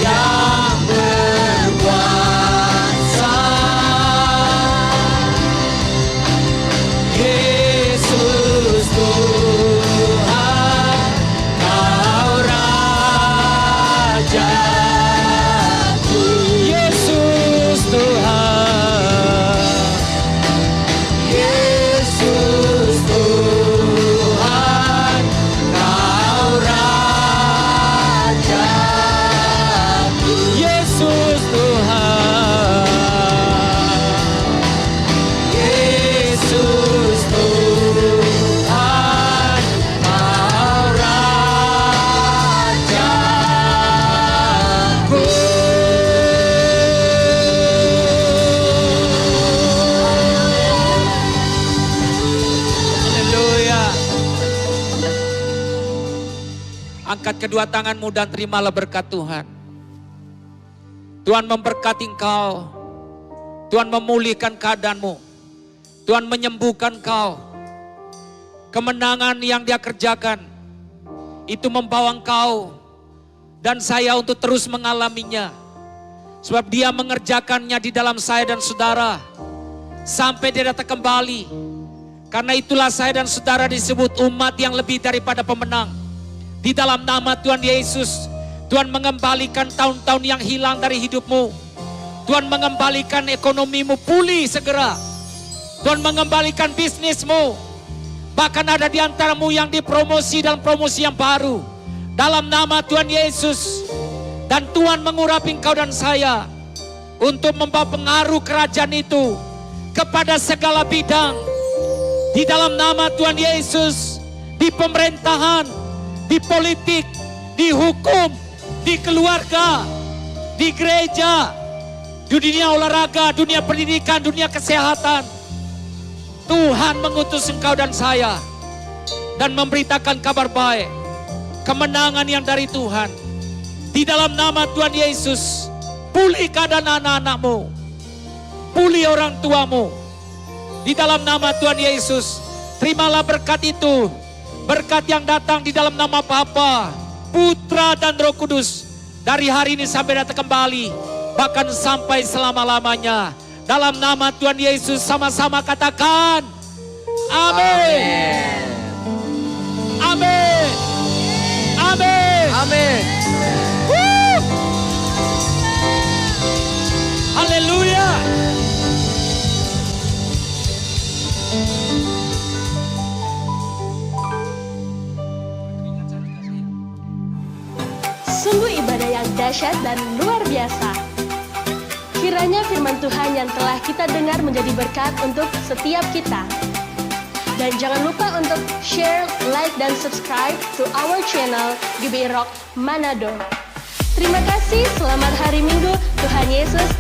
Yang berkuasa, Yesus Tuhan, Kau Rajaku. Yesus Tuhan. Yesus Tuhan, Kau Rajaku. Yesus Tuhan. Yesus Tuhan, Kau Rajaku. Haleluya. Angkat kedua tanganmu dan terimalah berkat Tuhan. Tuhan memberkati engkau. Tuhan memulihkan keadaanmu. Tuhan menyembuhkan engkau. Kemenangan yang Dia kerjakan itu membawa engkau dan saya untuk terus mengalaminya. Sebab Dia mengerjakannya di dalam saya dan saudara sampai Dia datang kembali. Karena itulah saya dan saudara disebut umat yang lebih daripada pemenang. Di dalam nama Tuhan Yesus, Tuhan mengembalikan tahun-tahun yang hilang dari hidupmu. Tuhan mengembalikan ekonomimu pulih segera. Tuhan mengembalikan bisnismu. Bahkan ada di antaramu yang dipromosi dalam promosi yang baru. Dalam nama Tuhan Yesus. Dan Tuhan mengurapi engkau dan saya untuk membawa pengaruh kerajaan itu kepada segala bidang. Di dalam nama Tuhan Yesus, di pemerintahan, di politik, di hukum, di keluarga, di gereja, di dunia olahraga, dunia pendidikan, dunia kesehatan. Tuhan mengutus engkau dan saya dan memberitakan kabar baik, kemenangan yang dari Tuhan. Di dalam nama Tuhan Yesus, pulih keadaan anak-anakmu, pulih orang tuamu. Di dalam nama Tuhan Yesus, terimalah berkat itu. Berkat yang datang di dalam nama Bapa, Putra dan Roh Kudus. Dari hari ini sampai datang kembali, bahkan sampai selama-lamanya. Dalam nama Tuhan Yesus sama-sama katakan, amin. Amin. Amin. Amin. Woo! Haleluya. Sungguh ibadah yang dahsyat dan luar biasa. Kiranya firman Tuhan yang telah kita dengar menjadi berkat untuk setiap kita. Dan jangan lupa untuk share, like, dan subscribe to our channel GBI Rock Manado. Terima kasih, selamat hari Minggu. Tuhan Yesus